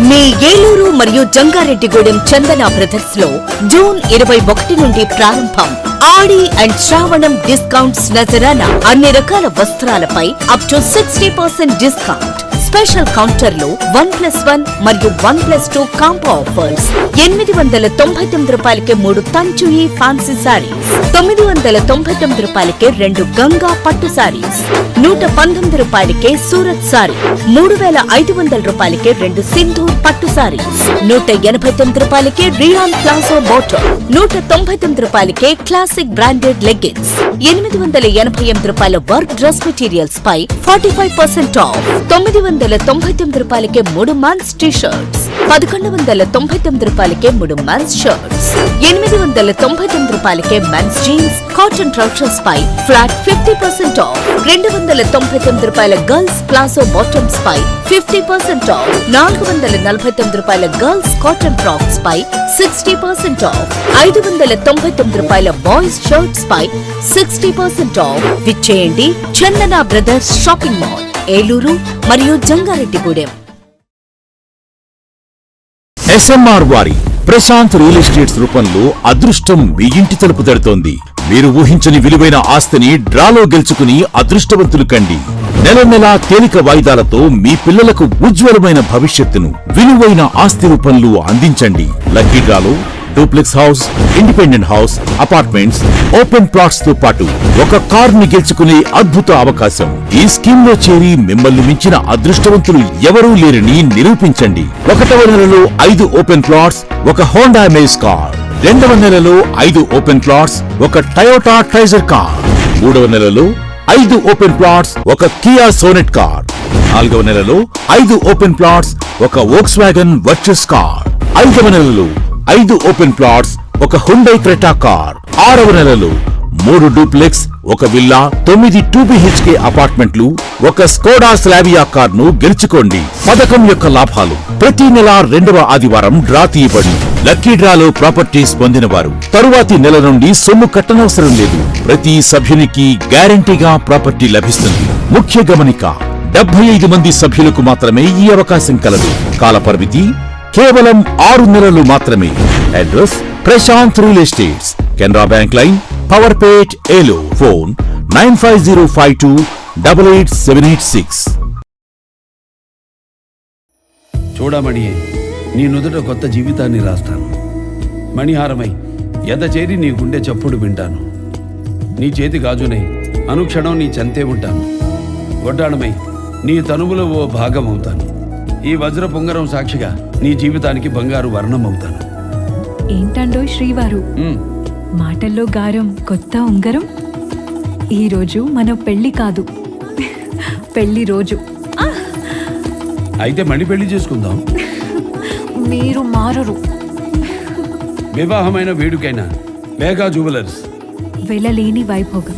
మీ ఏలూరు మరియు జంగారెడ్డిగూడెం చందన బ్రదర్స్ లో జూన్ 21 నుండి ప్రారంభం ఆడి అండ్ శ్రావణం డిస్కౌంట్స్ నజరానా. అన్ని రకాల వస్త్రాలపై అప్ టు 60% డిస్కౌంట్. స్పెషల్ కౌంటర్లో 1+1 మరియు 1+2 కాంబో ఆఫర్స్. 899 రూపాయలకే 3 తంచుయి ఫ్యాన్సీ సారీస్, 999 రూపాయలకే 2 గంగా పట్టు సారీస్, 119 రూపాయలకే సూరత్ సారీ, 3500 రూపాయలకే 2 సింధూర్ పట్టు సారీస్, 189 రూపాయలకే రియాన్ ప్లాజో బాటమ్, 199 రూపాయలకే క్లాసిక్ బ్రాండెడ్ లెగ్గిన్స్, 888 రూపాయల వర్క్ డ్రెస్ మెటీరియల్స్ పై 45% ఆఫ్, 999 రూపాయలకే 3 మెన్స్ టీ షర్ట్స్, 1199 రూపాయలకే 3 మెన్స్ షర్ట్స్, 899 రూపాయలకే మెన్స్ జీన్స్ కాటన్ ట్రౌజర్స్ పై ఫ్లాట్ 50% ఆఫ్, 299 రూపాయల గర్ల్స్ ప్లాజో బాటమ్స్ పై 50% ఆఫ్, 449 రూపాయల గర్ల్స్ కాటన్ ఫ్రాక్స్ పై 60% ఆఫ్, 599 రూపాయల బాయ్స్ షర్ట్స్ పై 60% ఆఫ్. విచ్చేయండి Chandana brothers shopping mall, Eluru మరియు జంగారెడ్డిగూడెం. ఎస్ఎంఆర్ వారి ప్రశాంత్ రియల్ ఎస్టేట్స్ రూపంలో అదృష్టం మీ ఇంటి తలుపు తడుతోంది. మీరు ఊహించని విలువైన ఆస్తిని డ్రాలో గెలుచుకుని అదృష్టవంతులు కండి. నెల నెలా తేలిక వాయిదాలతో మీ పిల్లలకు ఉజ్వలమైన భవిష్యత్తును విలువైన ఆస్తి రూపంలో అందించండి. లక్కీ డ్రాలో duplex house, independent house, apartments, open plots తో పాటు ఒక కార్ ని గెలుచుకునే అద్భుత అవకాశం. ఈ స్కీమ్ లో చేరి మిమ్మల్ని మించిన అదృష్టవంతులు ఎవరూ లేరని నిరూపించండి. 1వ నెలలో 5 ఓపెన్ ప్లాట్స్, ఒక హోండా అమేజ్ కార్. 2వ నెలలో 5 ఓపెన్ ప్లాట్స్, ఒక టయోటా ట్రైజర్ కార్. 3వ నెలలో 5 ఓపెన్ ప్లాట్స్, ఒక కియా సోనెట్ కార్. 4వ నెలలో 5 ఓపెన్ ప్లాట్స్, ఒక వోక్స్ వ్యాగన్ వర్చస్ కార్. 5వ నెలలో 5 ఓపెన్ ప్లాట్స్, ఒక హుండై క్రెటా కార్. 6వ నెలలో 3 డూప్లెక్స్, ఒక విల్లా, 9 2BHK అపార్ట్మెంట్లు, ఒక స్కోడా స్లావియా కార్ ను గెలుచుకోండి. పథకం యొక్క లాభాలు: ప్రతి నెల 2వ ఆదివారం డ్రా తీయబడి లక్కీ డ్రాలో ప్రాపర్టీస్ పొందినవారు తరువాతి నెల నుండి సొమ్ము కట్టనవసరం లేదు. ప్రతి సభ్యునికి గ్యారంటీగా ప్రాపర్టీ లభిస్తుంది. ముఖ్య గమనిక: 75 మంది సభ్యులకు మాత్రమే ఈ అవకాశం కలదు. కాల పరిమితి కేవలం 6 నెలలు మాత్రమే. Address: Prashant real estates, Canara bank line, Powerpet, Eluru. Phone 9505288786. చూడమణి, నీ నుదుట కొత్త జీవితాన్ని రాస్తాను. మణిహారమై ఎద చేరి నీ గుండె చప్పుడు వింటాను. నీ చేతి గాజునై అనుక్షణం నీ చెంతే ఉంటాను. వడ్డాణమై నీ తనువులో ఓ భాగం అవుతాను. ఈ వజ్ర పొంగరం సాక్షిగా నీ జీవితానికి బంగారు వర్ణం అవుతాను. ఏంటండో శ్రీవారు, మాటల్లో గారం, కొత్త ఉంగరం. ఈరోజు మన పెళ్లి కాదు, పెళ్లి రోజు. అయితే మళ్ళీ పెళ్లి చేసుకుందాం. మీరు మారరు. వివాహమైన వేడుకైనా వేగా జ్యువెలర్స్, వెళ్ళలేని వైభోగం,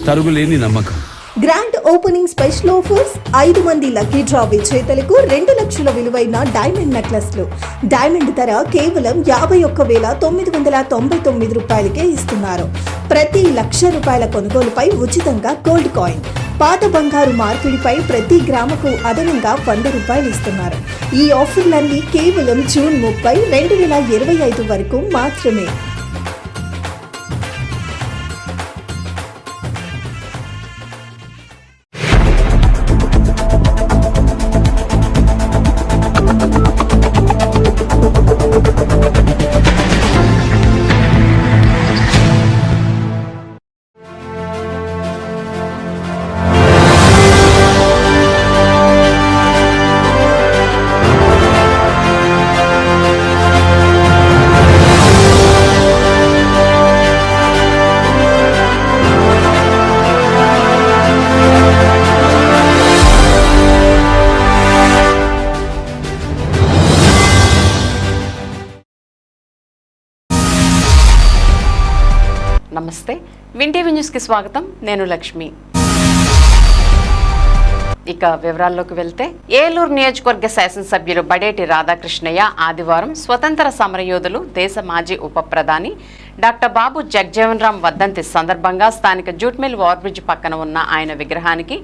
తరుగులేని నమ్మకం. Grand opening special offers. 5 మంది లక్కీ డ్రా విజేతలకు 2 లక్షల విలువైన డైమండ్ నెక్లెస్లు. డైమండ్ ధర కేవలం 51,999 రూపాయలకే ఇస్తున్నారు. ప్రతి ₹1,00,000 కొనుగోలుపై ఉచితంగా గోల్డ్ కాయిన్. పాత బంగారు మార్పిడిపై ప్రతి గ్రాముకు అదనంగా ₹100 ఇస్తున్నారు. ఈ ఆఫర్లన్నీ కేవలం జూన్ 30, 2025 వరకు మాత్రమే. నమస్తే, వింటీవీ న్యూస్కి స్వాగతం. నేను లక్ష్మి. ఇక వివరాల్లోకి వెళ్తే, ఏలూరు నియోజకవర్గ శాసనసభ్యులు బడేటి రాధాకృష్ణయ్య ఆదివారం స్వతంత్ర సమరయోధులు, దేశ మాజీ ఉప ప్రధాని డాక్టర్ బాబు జగజ్జీవన్ రామ్ వర్ధంతి సందర్భంగా స్థానిక జూట్ మిల్ ఓవర్బ్రిడ్జ్ పక్కన ఉన్న ఆయన విగ్రహానికి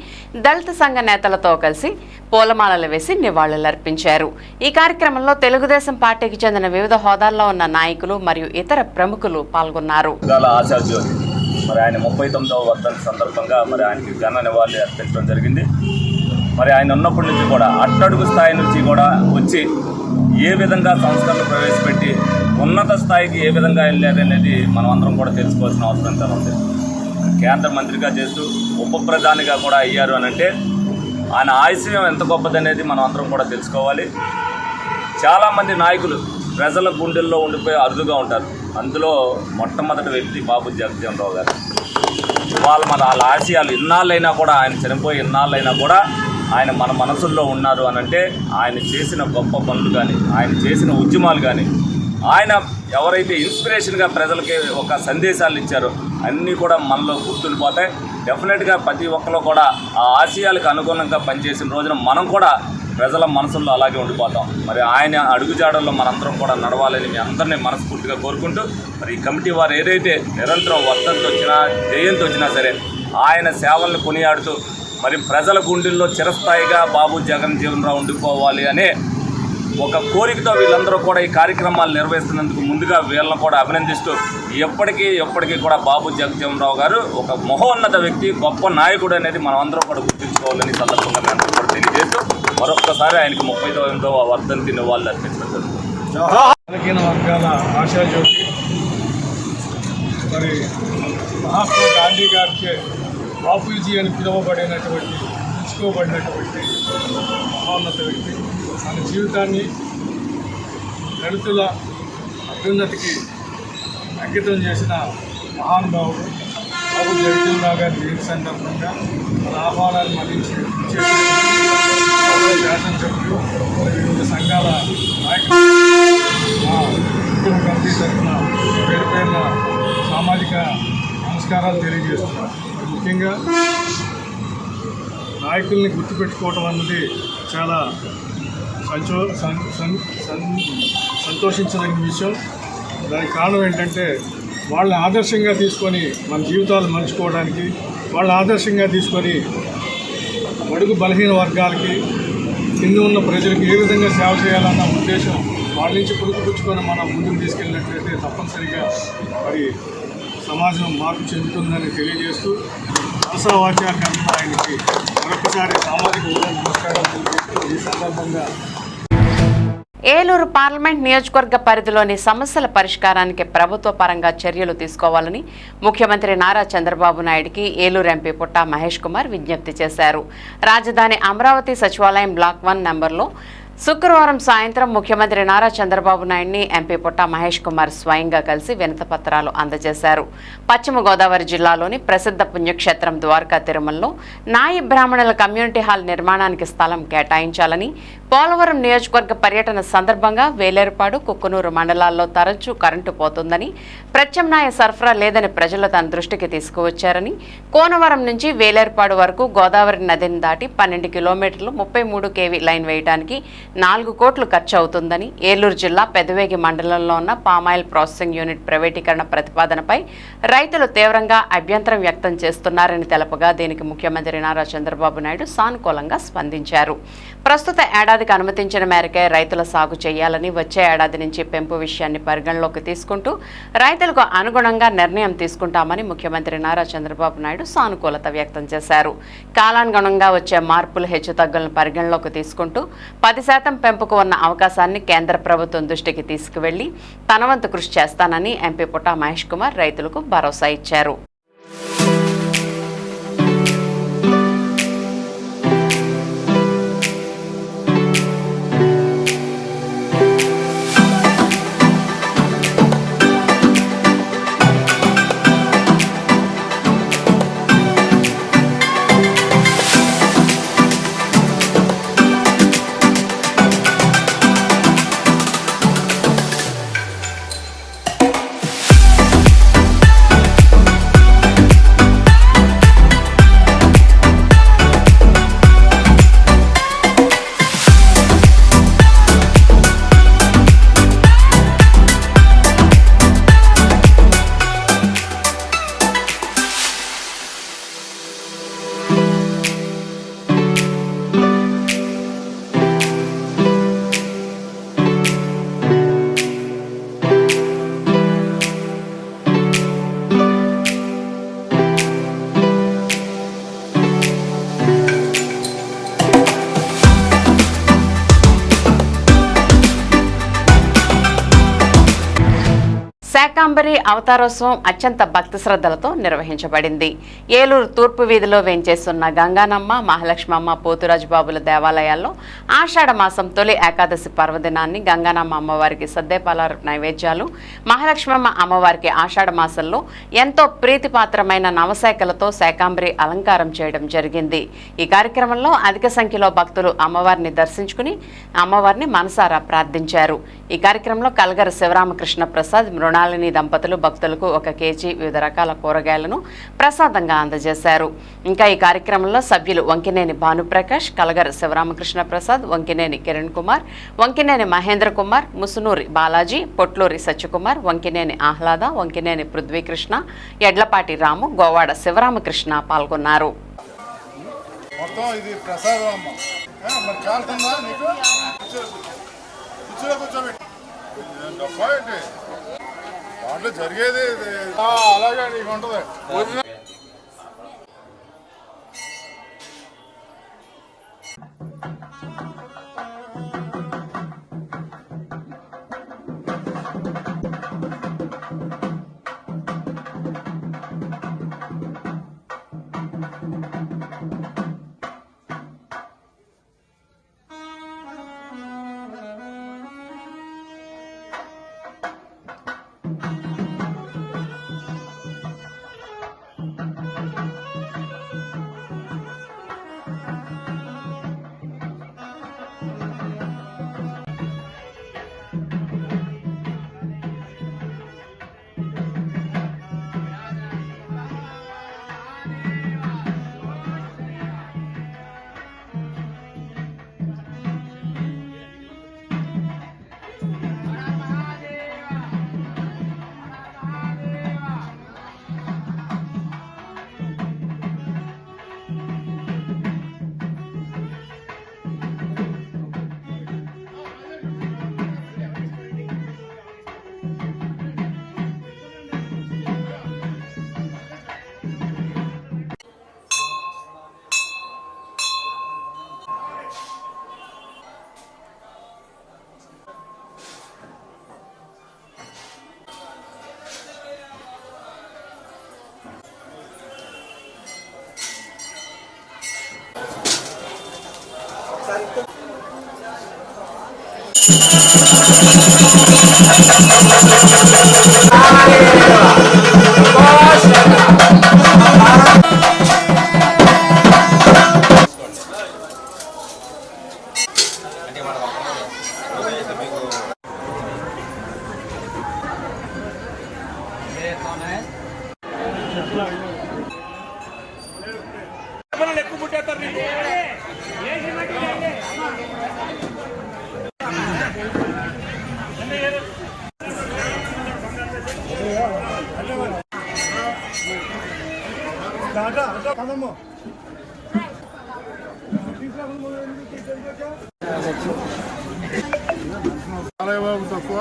దళిత సంఘ నేతలతో కలిసి పూలమాలలు వేసి నివాళులర్పించారు. ఈ కార్యక్రమంలో తెలుగుదేశం పార్టీకి చెందిన వివిధ హోదాల్లో ఉన్న నాయకులు మరియు ఇతర ప్రముఖులు పాల్గొన్నారు. మరి ఆయన 39వ వర్ధంతి సందర్భంగా మరి ఆయనకి ఘన నివాళులు అర్పించడం జరిగింది. మరి ఆయన ఉన్నప్పటి నుంచి కూడా అట్టడుగు స్థాయి నుంచి కూడా వచ్చి ఏ విధంగా సంస్కరణలు ప్రవేశపెట్టి ఉన్నత స్థాయికి ఏ విధంగా వెళ్ళారు అనేది మనం అందరం కూడా తెలుసుకోవాల్సిన అవసరం ఎంతో ఉంది. కేంద్ర మంత్రిగా చేస్తూ ఉప ప్రధానిగా కూడా అయ్యారు అని అంటే ఆయన ఆయుష్యం ఎంత గొప్పదనేది మనం అందరం కూడా తెలుసుకోవాలి. చాలామంది నాయకులు ప్రజల గుండెల్లో ఉండిపోయి అరుదుగా ఉంటారు. అందులో మొట్టమొదటి వ్యక్తి బాబు జగజ్జీవన్ రావు గారు. వాళ్ళ ఆశయాలు ఇన్నాళ్ళైనా కూడా, ఆయన చనిపోయి ఇన్నాళ్ళైనా కూడా ఆయన మన మనసుల్లో ఉన్నారు అని అంటే ఆయన చేసిన గొప్ప పనులు కానీ, ఆయన చేసిన ఉద్యమాలు కానీ, ఆయన ఎవరైతే ఇన్స్పిరేషన్గా ప్రజలకి ఒక సందేశాలు ఇచ్చారో అన్నీ కూడా మనలో గుర్తుండిపోతాయి. డెఫినెట్గా ప్రతి ఒక్కరు కూడా ఆ ఆశయాలకు అనుగుణంగా పనిచేసిన రోజున మనం కూడా ప్రజల మనసుల్లో అలాగే ఉండిపోతాం. మరి ఆయన అడుగుజాడల్లో మనందరం కూడా నడవాలని మీ అందరినీ మనస్ఫూర్తిగా కోరుకుంటూ, మరి ఈ కమిటీ వారు ఏదైతే నిరంతరం వర్ధంతి వచ్చినా జయంతి వచ్చినా సరే ఆయన సేవలను కొనియాడుతూ మరి ప్రజల గుండెల్లో చిరస్థాయిగా బాబు జగజ్జీవన్ రావు ఉండిపోవాలి అనే ఒక కోరికతో వీళ్ళందరూ కూడా ఈ కార్యక్రమాలు నిర్వహిస్తున్నందుకు ముందుగా వీళ్ళని కూడా అభినందిస్తూ ఎప్పటికీ కూడా బాబు జగజ్జీవన్ రావు గారు ఒక మహోన్నత వ్యక్తి, గొప్ప నాయకుడు అనేది మనం అందరం కూడా గుర్తుంచుకోవాలని సందర్భంగా మేము కూడా తెలియజేస్తూ మరొక్కసారి ఆయనకి 39వ వర్ధంతి నివాళులు అర్పించడం జరుగుతుంది. బలహీన వర్గాల ఆశాజ్యోతి మరి మహాత్మా గాంధీ గారిచే బాపూజీ అని పిలుచుకోబడినటువంటి మహోన్నత వ్యక్తి. మన జీవితాన్ని దళితుల అభ్యున్నతికి అంకితం చేసిన మహానుభావుడు బాబు జగజ్జీవన్ రావు గారి జయంతి సందర్భంగా మన ఆహ్వానాన్ని మన్నించి శాసనసభ్యులు వివిధ సంఘాల నాయకులు మా కుటుంబ కమిటీ తరఫున పేరుపైన సామాజిక నమస్కారాలు తెలియజేస్తున్నాం. ముఖ్యంగా నాయకుల్ని గుర్తుపెట్టుకోవడం అన్నది చాలా సంతోషించదగిన విషయం. దానికి కారణం ఏంటంటే వాళ్ళని ఆదర్శంగా తీసుకొని మన జీవితాలు మలుచుకోవడానికి, వాళ్ళని ఆదర్శంగా తీసుకొని బడుగు బలహీన వర్గాలకి, కింద ఉన్న ప్రజలకు ఏ విధంగా సేవ చేయాలన్న ఉద్దేశం వాళ్ళ నుంచి పుచ్చుకొని మనం ముందుకు తీసుకెళ్ళినట్లయితే తప్పనిసరిగా మరి సమాజం మార్పు చెందుతుందని తెలియజేస్తూ మనసావాచ్య కర్మ ఆయనకి మరొకసారి సామాజిక నమస్కారాలు తెలియజేస్తూ ఈ సందర్భంగా ఏలూరు పార్లమెంట్ నియోజకవర్గ పరిధిలోని సమస్యల పరిష్కారానికి ప్రభుత్వ పరంగా చర్యలు తీసుకోవాలని ముఖ్యమంత్రి నారా చంద్రబాబు నాయుడికి ఏలూరు ఎంపీ పుట్టా మహేష్ కుమార్ విజ్ఞప్తి చేశారు. రాజధాని అమరావతి సచివాలయం బ్లాక్ 1 నెంబర్లో శుక్రవారం సాయంత్రం ముఖ్యమంత్రి నారా చంద్రబాబు నాయుడిని ఎంపీ పుట్టా మహేష్ కుమార్ స్వయంగా కలిసి వినతిపత్రాలు అందజేశారు. పశ్చిమ గోదావరి జిల్లాలోని ప్రసిద్ధ పుణ్యక్షేత్రం ద్వారకా తిరుమలలో నాయి బ్రాహ్మణుల కమ్యూనిటీ హాల్ నిర్మాణానికి స్థలం కేటాయించాలని, పోలవరం నియోజకవర్గ పర్యటన సందర్భంగా వేలేరుపాడు, కుక్కునూరు మండలాల్లో తరచూ కరెంటు పోతుందని, ప్రత్యామ్నాయ సరఫరా లేదని ప్రజలు తన దృష్టికి తీసుకువచ్చారని, కోనవరం నుంచి వేలేరుపాడు వరకు గోదావరి నదిని దాటి 12 కిలోమీటర్లు 33 kV లైన్ వేయడానికి 4 కోట్లు ఖర్చు అవుతుందని, ఏలూరు జిల్లా పెదవేగి మండలంలో ఉన్న పామాయిల్ ప్రాసెసింగ్ యూనిట్ ప్రైవేటీకరణ ప్రతిపాదనపై రైతులు తీవ్రంగా అభ్యంతరం వ్యక్తం చేస్తున్నారని తెలపగా దీనికి ముఖ్యమంత్రి నారా చంద్రబాబు నాయుడు సానుకూలంగా స్పందించారు. ప్రస్తుత ఏడాదికి అనుమతించిన మేరకే రైతుల సాగు చేయాలని, వచ్చే ఏడాది నుంచి పెంపు విషయాన్ని పరిగణలోకి తీసుకుంటూ రైతులకు అనుగుణంగా నిర్ణయం తీసుకుంటామని ముఖ్యమంత్రి నారా చంద్రబాబు నాయుడు సానుకూలత వ్యక్తం చేశారు. కాలానుగుణంగా వచ్చే మార్పులు హెచ్చుతగ్గులను పరిగణలోకి తీసుకుంటూ 10% పెంపుకు ఉన్న అవకాశాన్ని కేంద్ర ప్రభుత్వం దృష్టికి తీసుకువెళ్లి తన వంతు కృషి చేస్తానని ఎంపీ పుట్టా మహేష్ కుమార్ రైతులకు భరోసా ఇచ్చారు. శాకాంబరి అవతారోత్సవం అత్యంత భక్తి శ్రద్ధలతో నిర్వహించబడింది. ఏలూరు తూర్పు వీధిలో వేంచేస్తున్న గంగానమ్మ, మహాలక్ష్మమ్మ, పోతురాజుబాబుల దేవాలయాల్లో ఆషాఢ మాసం తొలి ఏకాదశి పర్వదినాన్ని గంగానమ్మ అమ్మవారికి సద్దేపాల నైవేద్యాలు, మహాలక్ష్మమ్మ అమ్మవారికి ఆషాఢ మాసంలో ఎంతో ప్రీతిపాత్రమైన నవశాఖలతో శాకాంబరి అలంకారం చేయడం జరిగింది. ఈ కార్యక్రమంలో అధిక సంఖ్యలో భక్తులు అమ్మవారిని దర్శించుకుని అమ్మవారిని మనసారా ప్రార్థించారు. ఈ కార్యక్రమంలో కలగర శివరామకృష్ణ ప్రసాద్, మృణాలిని దంపతులు భక్తులకు 1 కేజీ వివిధ రకాల కూరగాయలను ప్రసాదంగా అందజేశారు. ఇంకా ఈ కార్యక్రమంలో సభ్యులు వంకినేని భానుప్రకాష్, కలగర శివరామకృష్ణ ప్రసాద్, వంకినేని కిరణ్ కుమార్, వంకినేని మహేంద్ర కుమార్, ముసునూరి బాలాజీ, పొట్లూరి సత్యకుమార్, వంకినేని ఆహ్లాద, వంకినేని పృథ్వీకృష్ణ, ఎడ్లపాటి రాము, గోవాడ శివరామకృష్ణ పాల్గొన్నారు. దాంట్లో జరిగేది అలాగే నీకు ఉంటుంది. తక్కువ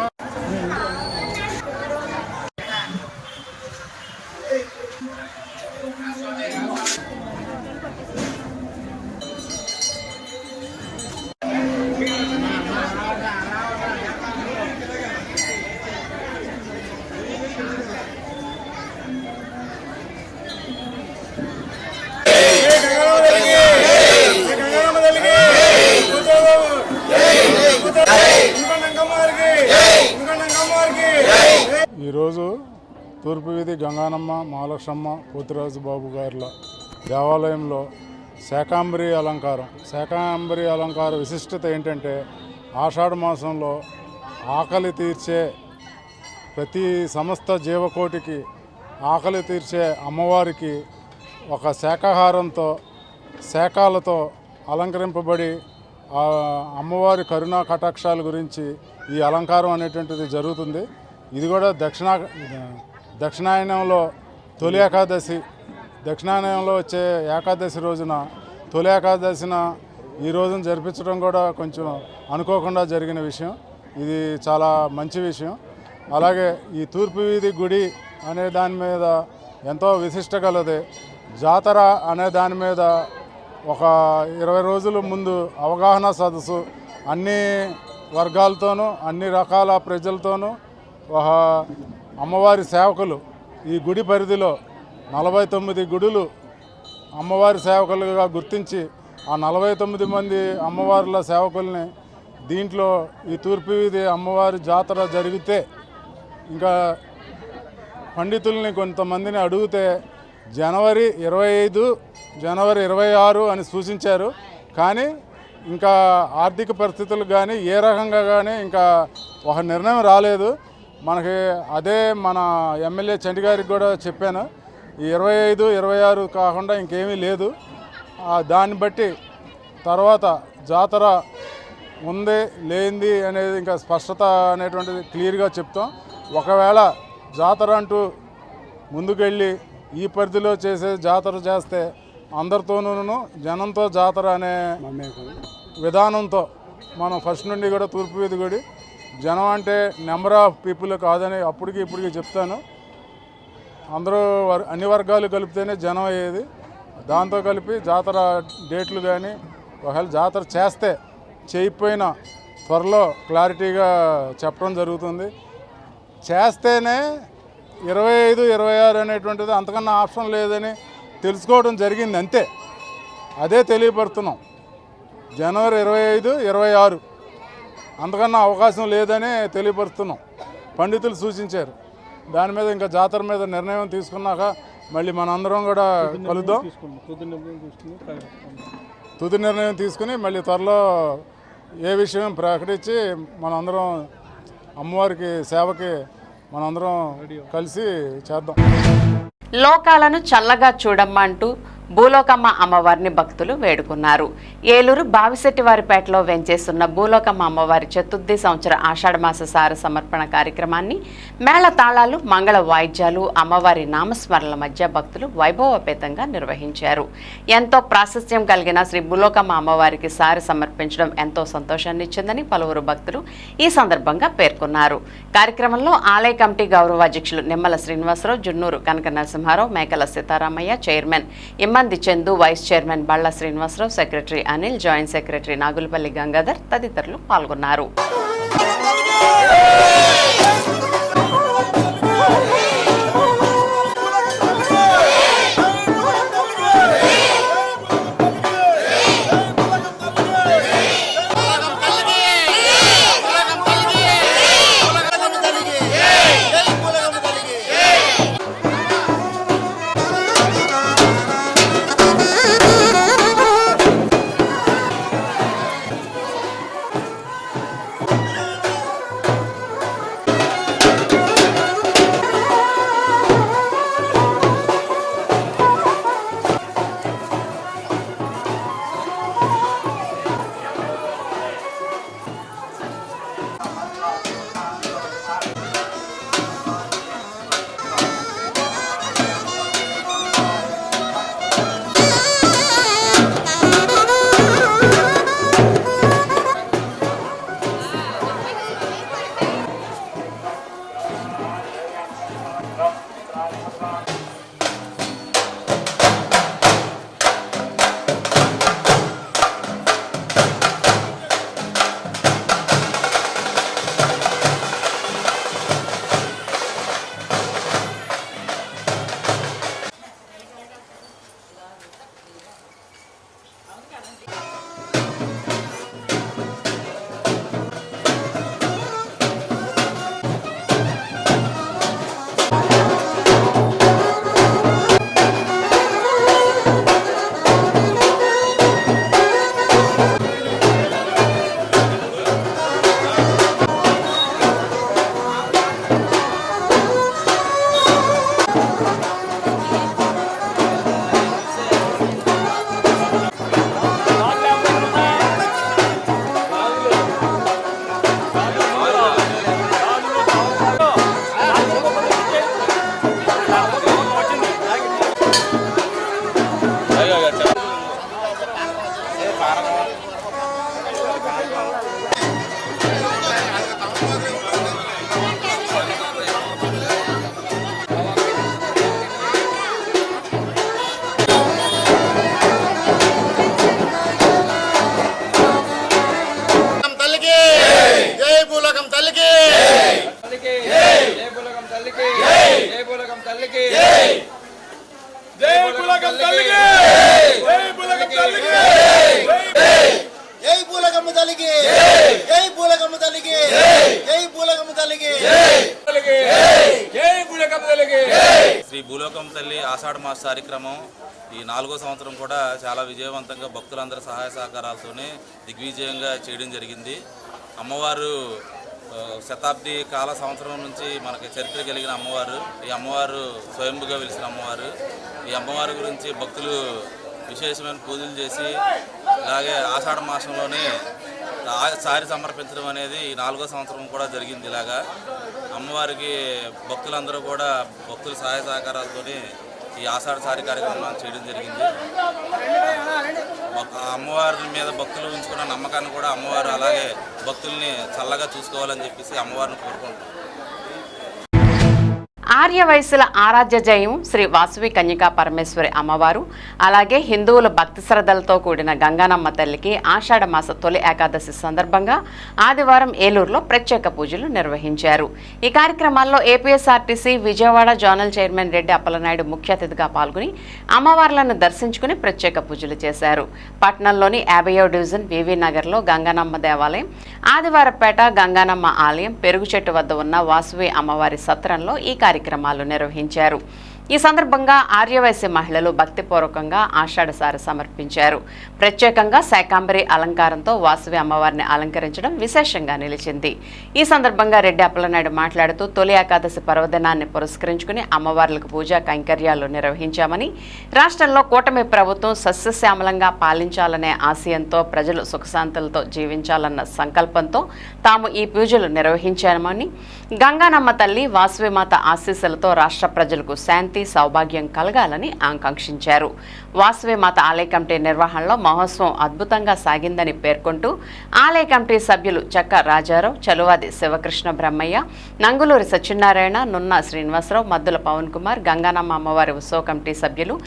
ఈరోజు తూర్పు వీధి గంగానమ్మ, మహాలక్ష్మమ్మ, పోతురాజు బాబు గారుల దేవాలయంలో శాకాంబరి అలంకార విశిష్టత ఏంటంటే ఆషాఢ మాసంలో ఆకలి తీర్చే ప్రతి సమస్త జీవకోటికి ఆకలి తీర్చే అమ్మవారికి ఒక శాకాహారంతో శాకాలతో అలంకరింపబడి అమ్మవారి కరుణా కటాక్షాల గురించి ఈ అలంకారం అనేటువంటిది జరుగుతుంది. ఇది కూడా దక్షిణాయనంలో తొలి ఏకాదశి, దక్షిణాయనంలో వచ్చే ఏకాదశి రోజున తొలి ఏకాదశిన ఈ రోజున జరిపించడం కూడా కొంచెం అనుకోకుండా జరిగిన విషయం. ఇది చాలా మంచి విషయం. అలాగే ఈ తూర్పు వీధి గుడి అనే దాని మీద ఎంతో విశిష్ట గలది. జాతర అనే దాని మీద ఒక 20 రోజుల ముందు అవగాహన సదస్సు అన్ని వర్గాలతోనూ అన్ని రకాల ప్రజలతోనూ ఒక అమ్మవారి సేవకులు ఈ గుడి పరిధిలో 49 గుడులు అమ్మవారి సేవకులుగా గుర్తించి ఆ 49 మంది అమ్మవార్ల సేవకుల్ని దీంట్లో ఈ తూర్పు వీధి అమ్మవారి జాతర జరిగితే ఇంకా పండితుల్ని కొంతమందిని అడిగితే జనవరి 25, జనవరి 26 అని సూచించారు. కానీ ఇంకా ఆర్థిక పరిస్థితులు కానీ ఏ రకంగా కానీ ఇంకా ఒక నిర్ణయం రాలేదు మనకి. అదే మన ఎమ్మెల్యే చంటి గారికి కూడా చెప్పాను, ఈ 25, 26 కాకుండా ఇంకేమీ లేదు. దాన్ని బట్టి తర్వాత జాతర ఉంది లేనిది అనేది ఇంకా స్పష్టత అనేటువంటిది క్లియర్గా చెప్తాం. ఒకవేళ జాతర అంటూ ముందుకెళ్ళి ఈ పరిధిలో చేసే జాతర చేస్తే అందరితోనూ జనంతో జాతర అనే విధానంతో మనం ఫస్ట్ నుండి కూడా తూర్పు వీధి గుడి జనం అంటే నెంబర్ ఆఫ్ పీపుల్ కాదని అప్పటికి ఇప్పటికి చెప్తాను. అందరూ అన్ని వర్గాలు కలిపితేనే జనం అయ్యేది. దాంతో కలిపి జాతర డేట్లు కానీ ఒకవేళ జాతర చేస్తే చేయకపోయినా త్వరలో క్లారిటీగా చెప్పడం జరుగుతుంది. చేస్తేనే 25, 26 అనేటువంటిది అంతకన్నా ఆప్షన్ లేదని తెలుసుకోవడం జరిగింది అంతే. అదే తెలియపడుతున్నాం. జనవరి 25, 26 అంతకన్నా అవకాశం లేదని తెలియపరుస్తున్నాం. పండితులు సూచించారు. దాని మీద ఇంకా జాతర మీద నిర్ణయం తీసుకున్నాక మళ్ళీ మనందరం కూడా కలుద్దాం. తుది నిర్ణయం తీసుకుని మళ్ళీ త్వరలో ఏ విషయం ప్రకటించి మనందరం అమ్మవారికి సేవకి మనందరం కలిసి చేద్దాం. లోకాలను చల్లగా చూడమ్మంటూ భూలోకమ్మ అమ్మవారిని భక్తులు వేడుకున్నారు. ఏలూరు బావిశెట్టివారిపేటలో వెంచేస్తున్న భూలోకమ్మ అమ్మవారి చతుర్థి సంవత్సర ఆషాఢమాస సార సమర్పణ కార్యక్రమాన్ని మేళ తాళాలు, మంగళ వాయిద్యాలు, అమ్మవారి నామస్మరణల మధ్య భక్తులు వైభవపేతంగా నిర్వహించారు. ఎంతో ప్రాశస్త్యం కలిగిన శ్రీ భూలోకమ్మ అమ్మవారికి సారి సమర్పించడం ఎంతో సంతోషాన్ని ఇచ్చిందని పలువురు భక్తులు ఈ సందర్భంగా పేర్కొన్నారు. కార్యక్రమంలో ఆలయ కమిటీ గౌరవ అధ్యక్షులు Nimmala Srinivasarao, Junnuru Kanaka Narasimharao, Mekala Seetharamaiah, chairman Immandi Chandu, vice chairman Balla Srinivasarao, secretary Anil, joint secretary Nagulapalli Gangadhar తదితరులు పాల్గొన్నారు. కార్యక్రమం ఈ 4వ సంవత్సరం కూడా చాలా విజయవంతంగా భక్తులందరి సహాయ సహకారాలతోనే దిగ్విజయంగా చేయడం జరిగింది. అమ్మవారు శతాబ్ది కాల సంవత్సరం నుంచి మనకి చరిత్ర కలిగిన అమ్మవారు. ఈ అమ్మవారు స్వయంభుగా వెలిసిన అమ్మవారు. ఈ అమ్మవారి గురించి భక్తులు విశేషమైన పూజలు చేసి అలాగే ఆషాఢ మాసంలోనే సారి సమర్పించడం అనేది ఈ 4వ సంవత్సరం కూడా జరిగింది. ఇలాగా అమ్మవారికి భక్తులందరూ కూడా భక్తుల సహాయ సహకారాలతోనే ఈ ఆషాఢ సారి కార్యక్రమం చేయడం జరిగింది. అమ్మవారి మీద భక్తులు ఉంచుకున్న నమ్మకాన్ని కూడా అమ్మవారు అలాగే భక్తుల్ని చల్లగా చూసుకోవాలని చెప్పేసి అమ్మవారిని కోరుకుంటున్నాం. ఆర్యవైశ్యుల ఆరాధ్య జయం శ్రీ వాసవి కన్యకా పరమేశ్వరి అమ్మవారు అలాగే హిందువుల భక్తి శ్రద్ధలతో కూడిన గంగానమ్మ తల్లికి ఆషాఢ మాస తొలి ఏకాదశి సందర్భంగా ఆదివారం ఏలూరులో ప్రత్యేక పూజలు నిర్వహించారు. ఈ కార్యక్రమాల్లో APSRTC Vijayawada zonal chairman Reddy Appalanaidu ముఖ్య అతిథిగా పాల్గొని అమ్మవార్లను దర్శించుకుని ప్రత్యేక పూజలు చేశారు. పట్టణంలోని 50వ డివిజన్ వివి నగర్లో గంగానమ్మ దేవాలయం, ఆదివారపేట గంగానమ్మ ఆలయం, పెరుగు చెట్టు వద్ద ఉన్న వాసవి అమ్మవారి సత్రంలో ఈ కార్యక్రమాలు నిర్వహించారు. ఈ సందర్భంగా ఆర్యవైశ్య మహిళలు భక్తిపూర్వకంగా ఆషాఢసారి సమర్పించారు. ప్రత్యేకంగా శాకాంబరి అలంకారంతో వాసవి అమ్మవారిని అలంకరించడం విశేషంగా నిలిచింది. ఈ సందర్భంగా రెడ్డి అప్పలనాయుడు మాట్లాడుతూ తొలి ఏకాదశి పర్వదినాన్ని పురస్కరించుకుని అమ్మవార్లకు పూజా కైంకర్యాలు నిర్వహించామని, రాష్ట్రంలో కూటమి ప్రభుత్వం సస్యశ్యామలంగా పాలించాలనే ఆశయంతో ప్రజలు సుఖశాంతులతో జీవించాలన్న సంకల్పంతో తాము ఈ పూజలు నిర్వహించామని, గంగానమ్మ తల్లి వాసవిమాత ఆశీస్సులతో రాష్ట్ర ప్రజలకు శాంతి సౌభాగ్యం కలగాలని ఆకాంక్షించారు. వాసవిమాత ఆలయ కమిటీ నిర్వహణలో మహోత్సవం అద్భుతంగా సాగిందని పేర్కొంటూ ఆలయ కమిటీ సభ్యులు చక్క రాజారావు, చలువాది శివకృష్ణ బ్రహ్మయ్య, నంగులూరి సత్యనారాయణ, నున్న శ్రీనివాసరావు, మద్దుల పవన్ కుమార్, గంగానమ్మ అమ్మవారి ఉత్సవ కమిటీ సభ్యులు,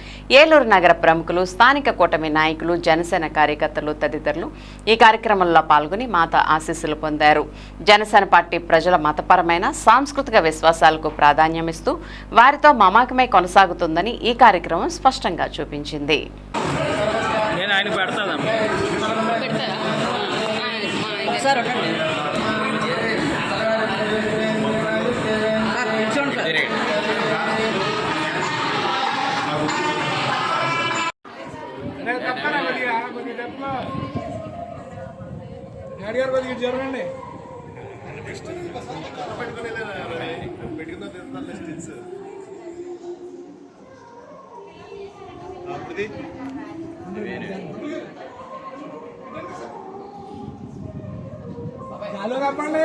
ఏలూరు నగర ప్రముఖులు, స్థానిక కూటమి నాయకులు, జనసేన కార్యకర్తలు తదితరులు ఈ కార్యక్రమంలో పాల్గొని మాత ఆశీస్సులు పొందారు. జనసేన పార్టీ ప్రజల మతపరమైన సాంస్కృతిక విశ్వాసాలకు ప్రాధాన్యమిస్తూ వారితో మమేకమై కొనసాగుతుందని ఈ కార్యక్రమం స్పష్టంగా చూపించింది. జరగండి హలో చెప్పండి.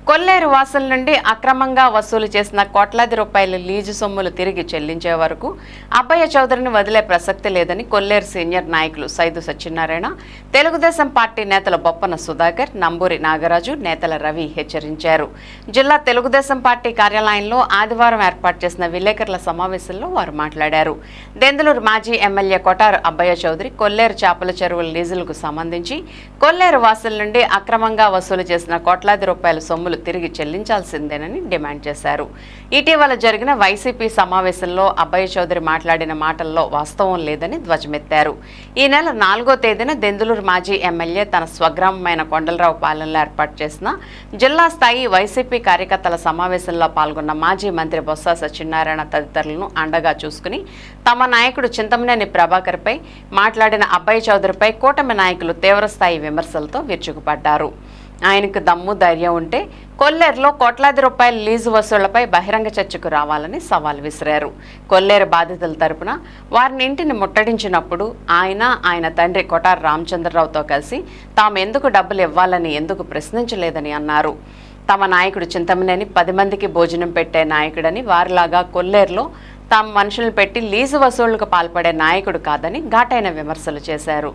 కొల్లేరు వాసుల నుండి అక్రమంగా వసూలు చేసిన కోట్లాది రూపాయల లీజు సొమ్ములు తిరిగి చెల్లించే వరకు అబ్బయ్య చౌదరిని వదిలే ప్రసక్తి లేదని కొల్లేరు సీనియర్ నాయకులు సైదు సత్యనారాయణ, తెలుగుదేశం పార్టీ నేతల బొప్పన సుధాకర్, నంబూరి నాగరాజు, నేతల రవి హెచ్చరించారు. జిల్లా తెలుగుదేశం పార్టీ కార్యాలయంలో ఆదివారం ఏర్పాటు చేసిన విలేకరుల సమావేశంలో వారు మాట్లాడారు. దెందులూరు మాజీ ఎమ్మెల్యే కొటారు అబ్బయ్య చౌదరి కొల్లేరు చేపల చెరువుల లీజులకు సంబంధించి కొల్లేరు వాసుల నుండి అక్రమంగా వసూలు చేసిన కోట్లాది రూపాయల సొమ్ములు తిరిగి చెల్లించాల్సిందేనని డిమాండ్ చేశారు. ఇటీవల జరిగిన వైసీపీ సమావేశంలో అబ్బయ్య చౌదరి మాట్లాడిన మాటల్లో వాస్తవం లేదని ధ్వజమెత్తారు. ఈ నెల 4వ తేదీన దెందులూరు మాజీ ఎమ్మెల్యే తన స్వగ్రామమైన కొండలరావు పాలెంలో ఏర్పాటు చేసిన జిల్లా స్థాయి వైసీపీ కార్యకర్తల సమావేశంలో పాల్గొన్న మాజీ మంత్రి బొత్స సత్యనారాయణ తదితరులను అండగా చూసుకుని తమ నాయకుడు చింతమనేని ప్రభాకర్పై మాట్లాడిన అబ్బయ్య చౌదరిపై కూటమి నాయకులు తీవ్రస్థాయి విమర్శలతో విరుచుకుపడ్డారు. ఆయనకు దమ్ము ధైర్యం ఉంటే కొల్లేరులో కోట్లాది రూపాయల లీజు వసూళ్లపై బహిరంగ చర్చకు రావాలని సవాల్ విసిరారు. కొల్లేరు బాధితుల తరపున వారిని ఇంటిని ముట్టడించినప్పుడు ఆయన తండ్రి కొటారి రామచంద్రరావుతో కలిసి తాము ఎందుకు డబ్బులు ఇవ్వాలని ఎందుకు ప్రశ్నించలేదని అన్నారు. తమ నాయకుడు చింతమనేని 10 మందికి భోజనం పెట్టే నాయకుడని, వారిలాగా కొల్లేరులో తాము మనుషులను పెట్టి లీజు వసూళ్లకు పాల్పడే నాయకుడు కాదని ఘాటైన విమర్శలు చేశారు.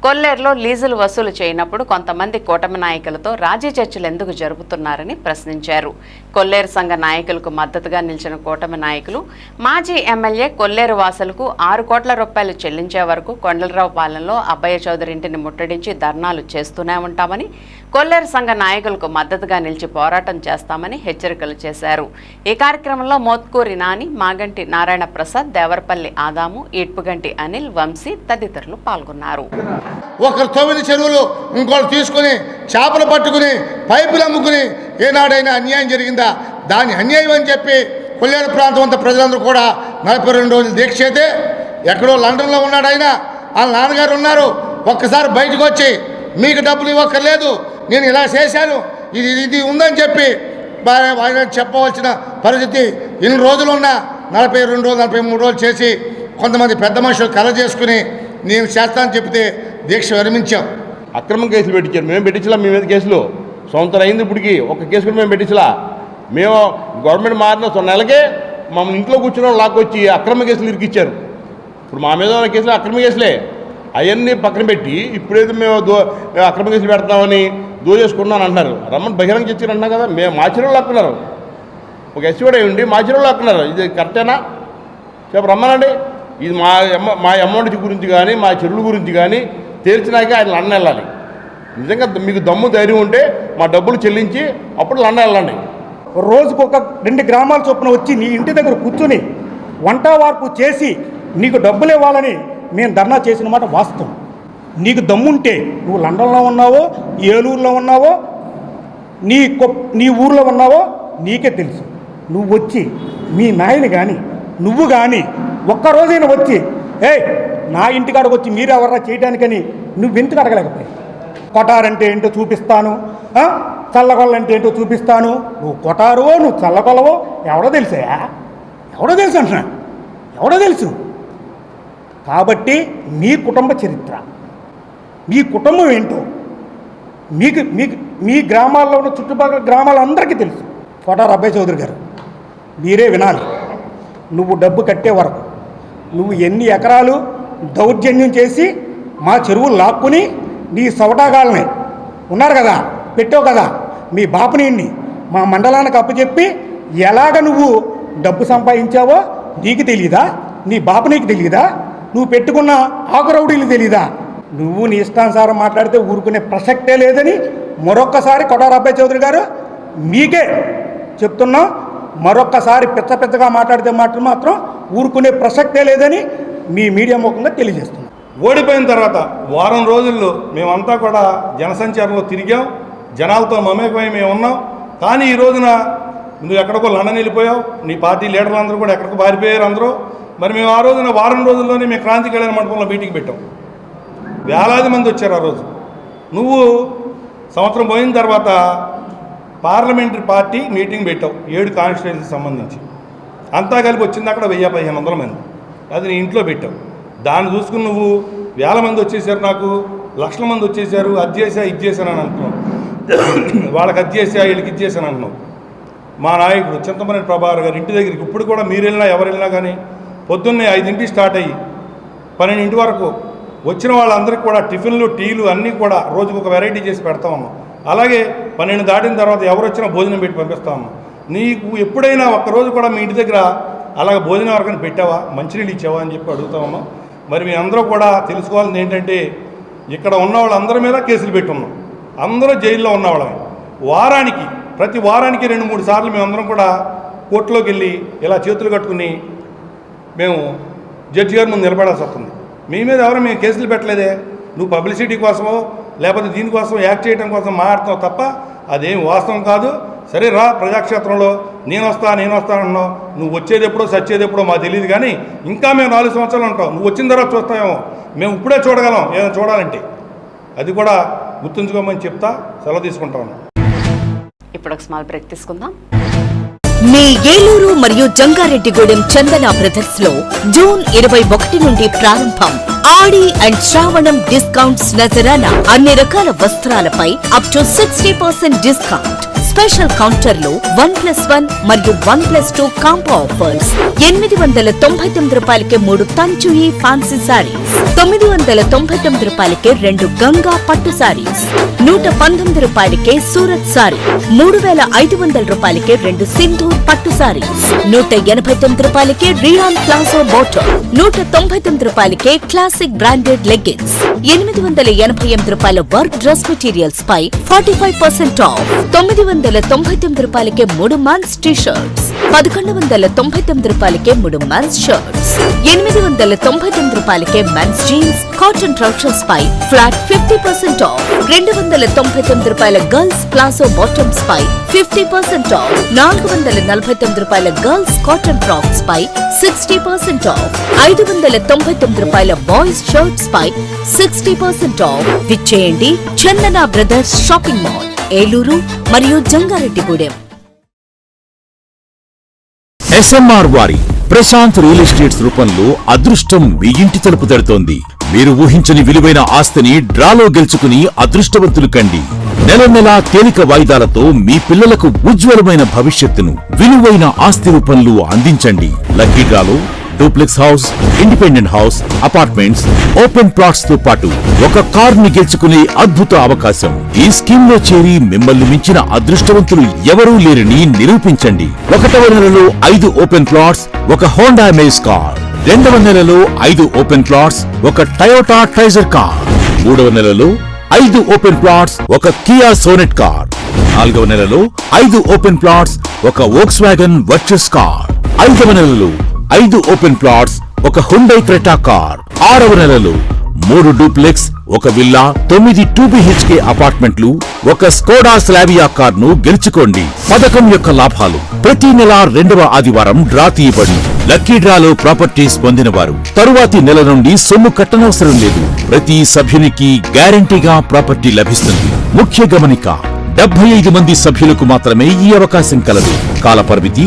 కొల్లేరులో లీజులు వసూలు చేయనప్పుడు కొంతమంది కూటమి నాయకులతో రాజీ చర్చలు ఎందుకు జరుపుతున్నారని ప్రశ్నించారు. కొల్లేరు సంఘ నాయకులకు మద్దతుగా నిలిచిన కూటమి నాయకులు మాజీ ఎమ్మెల్యే కొల్లేరు వాసులకు 6 కోట్ల రూపాయలు చెల్లించే వరకు కొండలరావు పాలెంలో అబ్బయ్య చౌదరి ఇంటిని ముట్టడించి ధర్నాలు చేస్తూనే ఉంటామని, కొల్లేరు సంఘ నాయకులకు మద్దతుగా నిలిచి పోరాటం చేస్తామని హెచ్చరికలు చేశారు. ఈ కార్యక్రమంలో మోత్కూరి నాని, మాగంటి నారాయణ ప్రసాద్, దేవరపల్లి ఆదాము, ఈడ్పుగంటి అనిల్, వంశీ తదితరులు పాల్గొన్నారు. ఒకరు 9 చెరువులు ఇంకోళ్ళు తీసుకుని చేపలు పట్టుకుని పైపులు అమ్ముకుని ఏనాడైనా అన్యాయం జరిగిందా? దాని అన్యాయం అని చెప్పి కొల్లేరు ప్రాంతం అంతా ప్రజలందరూ కూడా 42 రోజులు దీక్ష అయితే, ఎక్కడో లండన్లో ఉన్నాడు ఆయన, వాళ్ళ నాన్నగారు ఉన్నారు. ఒక్కసారి బయటకు వచ్చి మీకు డబ్బులు ఇవ్వక్కర్లేదు, నేను ఇలా చేశాను, ఇది ఉందని చెప్పి ఆయన చెప్పవలసిన పరిస్థితి. ఇన్ని రోజులు ఉన్నా 42 రోజులు 43 రోజులు చేసి కొంతమంది పెద్ద మనుషులు కల చేసుకుని నేను చేస్తానని చెప్తే దీక్ష విరమించాం. అక్రమ కేసులు పెట్టించారు. మేము పెట్టించలా, మీ మీద కేసులు సంవత్సరం అయింది ఇప్పటికి, ఒక కేసు కూడా మేము పెట్టించలా. మేము గవర్నమెంట్ మారిన నెలకే మమ్మల్ని ఇంట్లో కూర్చున్న లాక్కొచ్చి అక్రమ కేసులు ఇరికిచ్చారు. ఇప్పుడు మా మీద ఉన్న కేసులు అక్రమ కేసులే. అవన్నీ పక్కన పెట్టి ఇప్పుడైతే మేము అక్రమ కేసులు పెడతామని దోచేసుకున్నాను అంటున్నారు. రమ్మని బహిరంగ చర్చలు అంటున్నాం కదా. మేము మా చెరువులు లాక్కున్నారు, ఒక ఎస్సీఓడే ఉండి మా చెరువులు లాక్కున్నారు. ఇది కరెక్టేనా? చెప్పు, రమ్మనండి. ఇది మా అమౌంట్ గురించి కానీ మా చెరువుల గురించి కానీ తేల్చినాక ఆయన లండన్ వెళ్ళాలి. నిజంగా మీకు దమ్ము ధైర్యం ఉంటే మా డబ్బులు చెల్లించి అప్పుడు లండన్ వెళ్ళండి. రోజుకు ఒక 2 గ్రామాల చొప్పున వచ్చి నీ ఇంటి దగ్గర కూర్చుని వంట వార్పు చేసి నీకు డబ్బులు ఇవ్వాలని మేము ధర్నా చేసిన మాట వాస్తవం. నీకు దమ్ముంటే నువ్వు లండన్లో ఉన్నావో, ఏలూరులో ఉన్నావో, నీ ఊర్లో ఉన్నావో నీకే తెలుసు. నువ్వు వచ్చి మీ నాయని కానీ నువ్వు కానీ ఒక్కరోజైనా వచ్చి నా ఇంటికాడకు వచ్చి మీరు ఎవరన్నా చేయడానికని నువ్వు ఎందుకు అడగలేకపోయావు? కొటారంటే ఏంటో చూపిస్తాను, చల్లగొల్లంటే ఏంటో చూపిస్తాను. నువ్వు కొటారువో నువ్వు చల్లగొల్లవో ఎవడో తెలుసా? ఎవడో తెలుసు అంటున్నా, ఎవడో తెలుసు. కాబట్టి మీ కుటుంబ చరిత్ర, మీ కుటుంబం ఏంటో మీకు మీ గ్రామాల్లో ఉన్న చుట్టుపక్కల గ్రామాలందరికీ తెలుసు. కొటారు అబ్బయ్య చౌదరి గారు, మీరే వినాలి. నువ్వు డబ్బు కట్టే వరకు నువ్వు ఎన్ని ఎకరాలు దౌర్జన్యం చేసి మా చెరువులు లాక్కుని నీ సవటాగాలని ఉన్నారు కదా, పెట్టావు కదా, మీ బాపునీడిని మా మండలానికి అప్పచెప్పి ఎలాగ నువ్వు డబ్బు సంపాదించావో నీకు తెలియదా? నీ బాపు నీకు తెలియదా? నువ్వు పెట్టుకున్న ఆకురౌడీలు తెలీదా? నువ్వు నీ ఇష్టానుసారం మాట్లాడితే ఊరుకునే ప్రసక్తే లేదని మరొక్కసారి కొటారు అబ్బయ్య చౌదరి గారు మీకే చెప్తున్నాం. మరొక్కసారి పెద్దగా మాట్లాడితే మాత్రం ఊరుకునే ప్రసక్తే లేదని మీ మీడియా ముఖంగా తెలియజేస్తున్నాం. ఓడిపోయిన తర్వాత వారం రోజుల్లో మేమంతా కూడా జనసంచారంలో తిరిగాం, జనాలతో మమేకమై మేము ఉన్నాం. కానీ ఈ రోజున నువ్వు ఎక్కడికో లండన్ వెళ్ళిపోయావు, నీ పార్టీ లీడర్లు అందరూ కూడా ఎక్కడికో పారిపోయారు అందరూ. మరి మేము ఆ రోజున వారం రోజుల్లోనే మేము క్రాంతి కళ్యాణ మండపంలో మీటింగ్ పెట్టాం. వేలాది మంది వచ్చారు ఆ రోజు. నువ్వు సంవత్సరం పోయిన తర్వాత పార్లమెంటరీ పార్టీ మీటింగ్ పెట్టావు 7 కాన్స్టిట్యుయెన్సీకి సంబంధించి. అంతా కలిపి వచ్చింది అక్కడ 1000-1500 మంది. అది నీ ఇంట్లో పెట్టావు. దాన్ని చూసుకుని నువ్వు వేల మంది వచ్చేసారు, నాకు లక్షల మంది వచ్చేసారు, అది చేసా ఇది చేశానని అంటున్నావు. వాళ్ళకి అది చేసా వీళ్ళకి ఇది చేశాను అంటున్నావు. మా నాయకుడు చింతమనేని ప్రభాకర్ గారు ఇంటి దగ్గరికి ఇప్పుడు కూడా మీరు వెళ్ళినా ఎవరు వెళ్ళినా కానీ పొద్దున్నే 5 స్టార్ట్ అయ్యి 12 వరకు వచ్చిన వాళ్ళందరికీ కూడా టిఫిన్లు టీలు అన్నీ కూడా రోజుకు ఒక వెరైటీ చేసి పెడతా ఉన్నాం. అలాగే 12 దాటిన తర్వాత ఎవరు వచ్చినా భోజనం పెట్టి పంపిస్తా ఉన్నాం. నీకు ఎప్పుడైనా ఒక్కరోజు కూడా మీ ఇంటి దగ్గర అలాగ భోజనం వరకు పెట్టావా, మంచినీళ్ళు ఇచ్చావా అని చెప్పి అడుగుతామమ్మా. మరి మీ అందరూ కూడా తెలుసుకోవాల్సింది ఏంటంటే ఇక్కడ ఉన్న వాళ్ళందరి మీద కేసులు పెట్టున్నాం. అందరూ జైల్లో ఉన్నవాళ్ళమే. ప్రతి వారానికి 2-3 సార్లు మేమందరం కూడా కోర్టులోకి వెళ్ళి ఇలా చేతులు కట్టుకుని మేము జడ్జి గారి ముందు నిలబడాల్సి వస్తుంది. మీ మీద ఎవరో మేము కేసులు పెట్టలేదే, నువ్వు పబ్లిసిటీ కోసమో లేకపోతే దీనికోసం యాక్ట్ చేయడం కోసం మాట్లాడతావు తప్ప అదేం వాస్తవం కాదు. సరే రా, ప్రజాక్షేత్రంలో నేను వస్తానన్నావు. నువ్వు వచ్చేది ఎప్పుడో సచ్చేది ఎప్పుడో మాకు తెలియదు. కానీ ఇంకా మేము 4 సంవత్సరాలు ఉంటాం. నువ్వు వచ్చిన తర్వాత చూస్తామేమో, మేము ఇప్పుడే చూడగలం ఏదైనా చూడాలంటే. అది కూడా గుర్తుంచుకోమని చెప్తా సెలవు తీసుకుంటాను. ఇప్పుడు ఒక స్మాల్ బ్రేక్ తీసుకుందాం. మీ ఏలూరు మరియు జంగారెడ్డిగూడెం చందన బ్రదర్స్ లో జూన్ 21 నుండి ప్రారంభం ఆడి అండ్ శ్రావణం డిస్కౌంట్స్ నజరానా. అన్ని రకాల వస్త్రాలపై అప్ టు 60% డిస్కౌంట్. స్పెషల్ కౌంటర్లు 1+1 మరియు 1+2 కాంబో ఆఫర్స్. 899 రూపాయలకే 3 తంచుయి ఫ్యాన్సీ సారీస్, 999 రూపాయలకే 2 గంగా పట్టు సారీస్, 119 రూపాయలకే సూరత్ సారీ, 3500 రూపాయలకే 2 సింధూర్ పట్టు సారీస్, 189 రూపాయలకే రియాన్ ప్లాజో బాటమ్, 199 రూపాయలకే క్లాసిక్ బ్రాండెడ్ లెగ్గిన్స్, 888 రూపాయల వర్క్ డ్రెస్ మెటీరియల్స్ పై 45% ఆఫ్, 999 రూపాయలకే 3 మెన్స్ టీ షర్ట్స్, 1199 రూపాయలకే 3 మెన్స్ షర్ట్స్, 899 రూపాయలకే మెన్స్ జీన్స్ కాటన్ ట్రౌజర్స్ పై ఫ్లాట్ 50% ఆఫ్, 299 రూపాయల గర్ల్స్ ప్లాజో బాటమ్స్ పై 50% ఆఫ్, 449 రూపాయల గర్ల్స్ కాటన్ ఫ్రాక్స్ పై 60% ఆఫ్, 599 రూపాయల బాయ్స్ షర్ట్స్ పై 60% ఆఫ్. విచ్చేయండి Chandana brothers shopping mall, Eluru మరియు జంగారెడ్డిగూడెం. SMR వారి ప్రశాంత్ రియల్ ఎస్టేట్స్ రూపంలో అదృష్టం మీ ఇంటి తలుపు తడుతోంది. మీరు ఊహించని విలువైన ఆస్తిని డ్రాలో గెలుచుకుని అదృష్టవంతులు కండి. నెల నెలా తేలిక వాయిదాలతో మీ పిల్లలకు ఉజ్వలమైన భవిష్యత్తును విలువైన ఆస్తి రూపంలో అందించండి. లక్కీ డ్రాలో duplex house, independent house, apartments, open plots తో పాటు ఒక కార్ ని గెలుచుకునే అద్భుత అవకాశం. ఈ స్కీమ్ లో చేరి మిమ్మల్ని మించిన అదృష్టవంతులు ఎవరూ లేరని నిరూపించండి. 1వ నెలలో 5 ఓపెన్ ప్లాట్స్, ఒక హోండా అమేజ్ కార్. 2వ నెలలో 5 ఓపెన్ ప్లాట్స్, ఒక టయోటా ట్రైజర్ కార్. 3వ నెలలో 5 ఓపెన్ ప్లాట్స్, ఒక కియా సోనెట్ కార్. 4వ నెలలో 5 ఓపెన్ ప్లాట్స్, ఒక వోక్స్ వ్యాగన్ వర్చస్ కార్. 5వ నెలలో 5 ఓపెన్ ప్లాట్స్, ఒక హుండై క్రెటా కార్. 6వ నెలలో 3 డూప్లెక్స్, ఒక విల్లా, 9 2BHK అపార్ట్మెంట్లు, ఒక స్కోడా స్లావియా కార్ ను గెలుచుకోండి. పథకం యొక్క లాభాలు: ప్రతి నెల 2వ ఆదివారం డ్రా తీయబడి లక్కీ డ్రాలో ప్రాపర్టీస్ పొందిన వారు తరువాతి నెల నుండి సొమ్ము కట్టనవసరం లేదు. ప్రతి సభ్యునికి గ్యారంటీగా ప్రాపర్టీ లభిస్తుంది. ముఖ్య గమనిక: 75 మంది సభ్యులకు మాత్రమే ఈ అవకాశం కలదు. కాల పరిమితి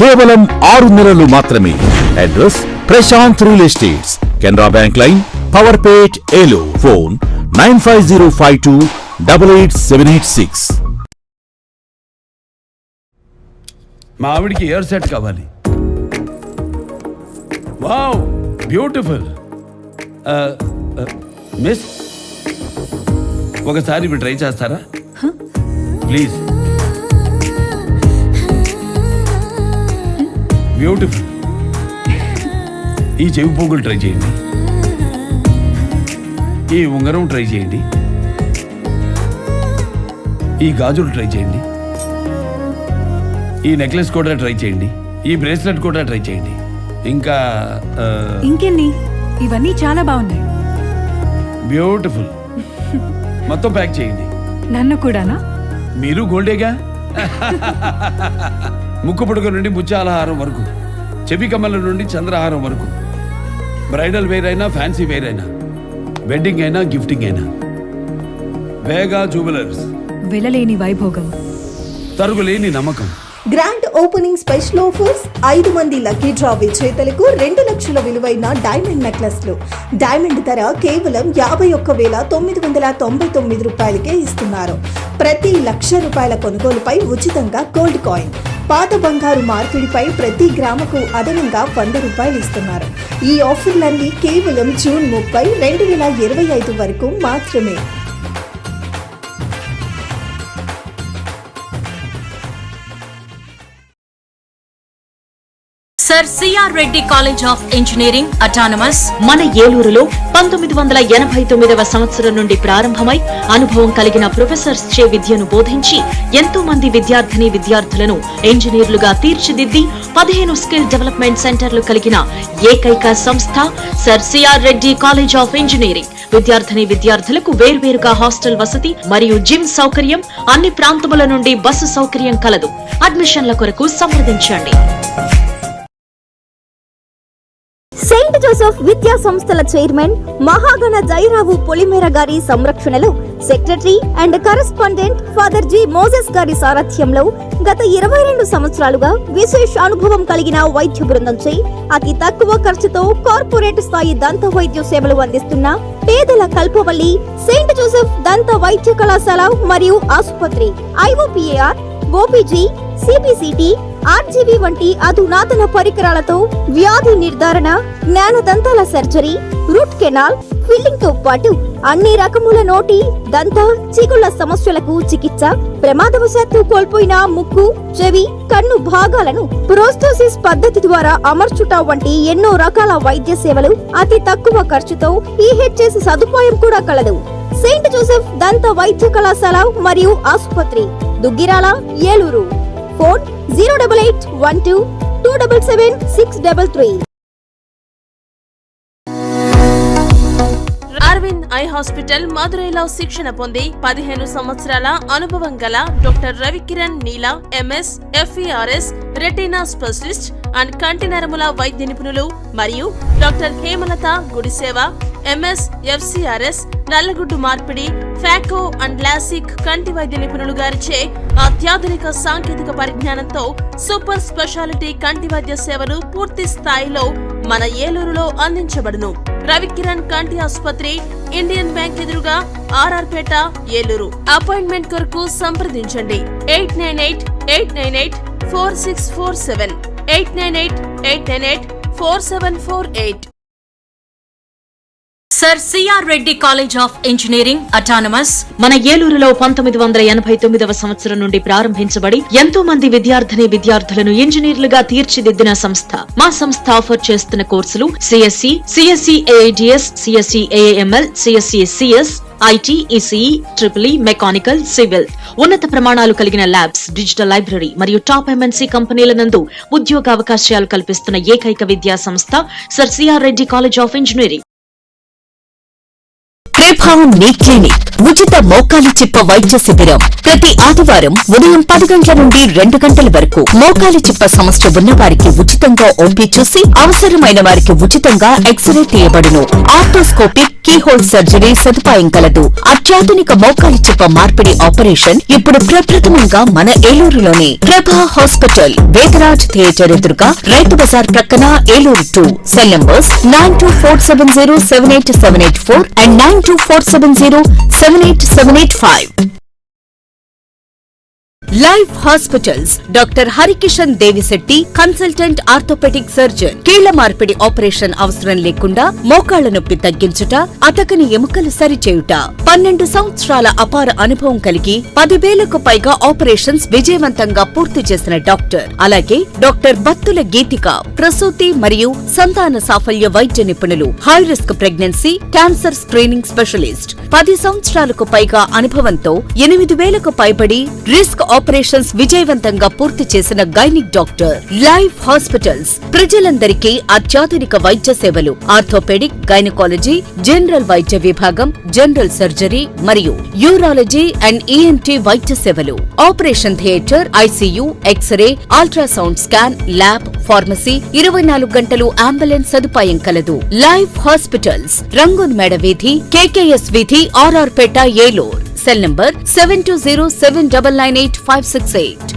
కేవలం 6 నెలలు మాత్రమే. Address: Prashant real estates, Canara bank line, Powerpet, Eluru. Phone 9505288786. మా ఆవిడికి ఇయర్ సెట్ కావాలి. Wow, beautiful. మిస్, ఒకసారి ఇవి ట్రై చేస్తారా ప్లీజ్? బ్యూటిఫుల్. ఈ చెవి పోగులు ట్రై చేయండి, ఈ ఉంగరం ట్రై చేయండి, ఈ గాజులు ట్రై చేయండి, ఈ నెక్లెస్ కూడా ట్రై చేయండి, ఈ బ్రేస్లెట్ కూడా ట్రై చేయండి. ఇంకా ఇంకెన్ని? ఇవన్నీ చాలా బాగున్నాయి. బ్యూటిఫుల్. మొత్తం ప్యాక్ చేయండి. నన్ను కూడానా? మీరు గోల్డేగా. ముక్కు పుడక నుండి ముత్యాలహారం వరకు, చెవి కమ్మల నుండి చంద్రహారం వరకు, బ్రైడల్ వేర్ అయినా ఫ్యాన్సీ వేర్ అయినా, వెడ్డింగ్ అయినా గిఫ్టింగ్ అయినా, వేగా జ్యువెలర్స్. వెళ్ళలేని వైభోగం, తరుగులేని నమ్మకం. Grand opening special offers. 5 మంది లక్కీ డ్రా విజేతలకు 2 లక్షల విలువైన డైమండ్ నెక్లెస్లు. డైమండ్ ధర కేవలం 51,999 రూపాయలకే ఇస్తున్నారు. ప్రతి ₹1,00,000 కొనుగోలుపై ఉచితంగా గోల్డ్ కాయిన్. పాత బంగారు మార్పిడిపై ప్రతి గ్రాముకు అదనంగా ₹100 ఇస్తున్నారు. ఈ ఆఫర్లన్నీ కేవలం జూన్ 30, 2025 వరకు మాత్రమే. Sir CR Reddy college of engineering autonomous మన ఏలూరులో 1989వ సంవత్సరం నుండి ప్రారంభమై అనుభవం కలిగిన ప్రొఫెసర్స్ చే విద్యను బోధించి ఎంతో మంది విద్యార్థులను ఇంజనీర్లుగా తీర్చిదిద్ది 15 స్కిల్ డెవలప్మెంట్ సెంటర్లు కలిగిన ఏకైక సంస్థ sir CR Reddy college of engineering. విద్యార్థులకు వేర్వేరుగా హాస్టల్ వసతి మరియు జిమ్ సౌకర్యం, అన్ని ప్రాంతముల నుండి బస్సు సౌకర్యం కలదు. అడ్మిషన్ల కొరకు సంప్రదించండి. సెయింట్ జోసెఫ్ విద్యా సంస్థల చైర్మన్ మహాగణ జైరావు పొలిమేర గారి సంరక్షణలో secretary and correspondent father G Moses గారి సారథ్యంలో గత 22 సంవత్సరాలుగా విశేష అనుభవం కలిగిన వైద్య బృందంచే అతి తక్కువ ఖర్చుతో కార్పొరేట్ స్థాయి దంత వైద్య సేవలు అందిస్తున్న పేదల కల్పవల్లి సెయింట్ జోసెఫ్ దంత వైద్య కళాశాల మరియు ఆసుపత్రి ఐఓపీఏఆర్, ఓపీజీ, సిబిసిటి, ఆర్జీవీ వంటి అధునాతన పరికరాలతో వ్యాధి నిర్ధారణ, జ్ఞాన దంతాల సర్జరీ, రూట్ కెనాల్, ఫిల్లింగ్ తో పాటు అన్ని రకముల నోటి, దంత, చిగుళ్ల సమస్యలకు చికిత్స, ప్రమాదవశాత్తు కోల్పోయిన ముక్కు, చెవి, కన్ను భాగాలను ప్రోస్తోసిస్ పద్ధతి ద్వారా అమర్చుట వంటి ఎన్నో రకాల వైద్య సేవలు అతి తక్కువ ఖర్చుతో ఈహెచ్ఎస్ సదుపాయం కూడా కలదు. సెయింట్ జోసెఫ్ దంత వైద్య కళాశాల మరియు ఆసుపత్రి, Duggirala, Eluru. Phone 08812277633. Aravind eye hospital మదురైలో శిక్షణ పొంది 15 సంవత్సరాల అనుభవం గల doctor Ravikiran Neela MS, FERS, retina specialist and కంటి నరముల వైద్య నిపుణులు మరియు doctor Hemalatha Gudiseva MS, FCRS, నల్లగుడ్డు మార్పిడి, ఫాకో అండ్ లాసిక్ కంటి వైద్య నిపుణులు గారిచే అత్యాధునిక సాంకేతిక పరిజ్ఞానంతో సూపర్ స్పెషాలిటీ కంటి వైద్య సేవలు పూర్తి స్థాయిలో మన ఏలూరులో అందించబడును. రవికిరణ్ కంటి ఆసుపత్రి, ఇండియన్ బ్యాంక్ ఎదురుగా, ఆర్ఆర్పేట, ఏలూరు. అపాయింట్మెంట్ కొరకు సంప్రదించండి 8988984647, 8988984748. Sir CR Reddy college of engineering autonomous మన ఏలూరులో 1989వ సంవత్సరం నుండి ప్రారంభించబడి ఎంతో మంది విద్యార్థులను ఇంజనీర్లుగా తీర్చిదిద్దిన సంస్థ. మా సంస్థ ఆఫర్ చేస్తున్న కోర్సులు CSE, CSE AIDS, CSE AML, CSE CS, IT, ECE, triple mechanical, civil. ఉన్నత ప్రమాణాలు కలిగిన ల్యాబ్స్, డిజిటల్ లైబ్రరీ మరియు టాప్ ఎంఎన్సీ కంపెనీల నందు ఉద్యోగ అవకాశాలు కల్పిస్తున్న ఏకైక విద్యా సంస్థ sir CR Reddy college of engineering. Knee clinic ఉచిత మోకాలి చిప్ప వైద్య శిబిరం ప్రతి ఆదివారం ఉదయం 10 గంటల నుండి 2 గంటల వరకు. మోకాలి చిప్ప సమస్య ఉన్న వారికి ఉచితంగా ఓపీ చూసి అవసరమైన వారికి ఉచితంగా ఎక్స్రే తీయబడును. ఆర్థోస్కోపిక్ కీహోల్ సర్జరీ సదుపాయం కలదు. అత్యాధునిక మోకాలి చిప్ప మార్పిడి ఆపరేషన్ ఇప్పుడు ప్రప్రథమంగా మన ఏలూరులోనే. ప్రభా హాస్పిటల్, వేదరాజ్ థియేటర్ ఎదురుగా, రైతు బజార్ ప్రక్కన, Eluru 2. Cell numbers 9247078784 and 9247078785. Life hospitals doctor Harikishan Devishetti, consultant orthopaedic surgeon. కీళ్ల మార్పిడి ఆపరేషన్ అవసరం లేకుండా మోకాళ్ల నొప్పి తగ్గించుట, అతకని ఎముకలు సరిచేయుట. 12 సంవత్సరాల అపార అనుభవం కలిగి 10,000కు పైగా ఆపరేషన్స్ విజయవంతంగా పూర్తి చేసిన డాక్టర్. అలాగే డాక్టర్ బత్తుల గీతిక, ప్రసూతి మరియు సంతాన సాఫల్య వైద్య నిపుణులు. High risk pregnancy, cancer screening specialist. 10 సంవత్సరాలకు పైగా అనుభవంతో 8,000కు పైబడి రిస్క్ ఆపరేషన్స్ విజయవంతంగా పూర్తి చేసిన గైనిక్ డాక్టర్. లైఫ్ హాస్పిటల్స్ ప్రజలందరికీ అత్యాధునిక వైద్య సేవలు. ఆర్థోపెడిక్, గైనకాలజీ, జనరల్ వైద్య విభాగం, జనరల్ సర్జరీ మరియు యూరాలజీ అండ్ ఈఎన్టీ వైద్య సేవలు. Operation theatre, ICU, x-ray, ultrasound scan, lab, pharmacy, 24 గంటలు అంబులెన్స్ సదుపాయం కలదు. లైఫ్ హాస్పిటల్స్, రంగూన్ మేడ వీధి, కేకేఎస్ వీధి, RR Peta, Eluru. Cell number 7207998568.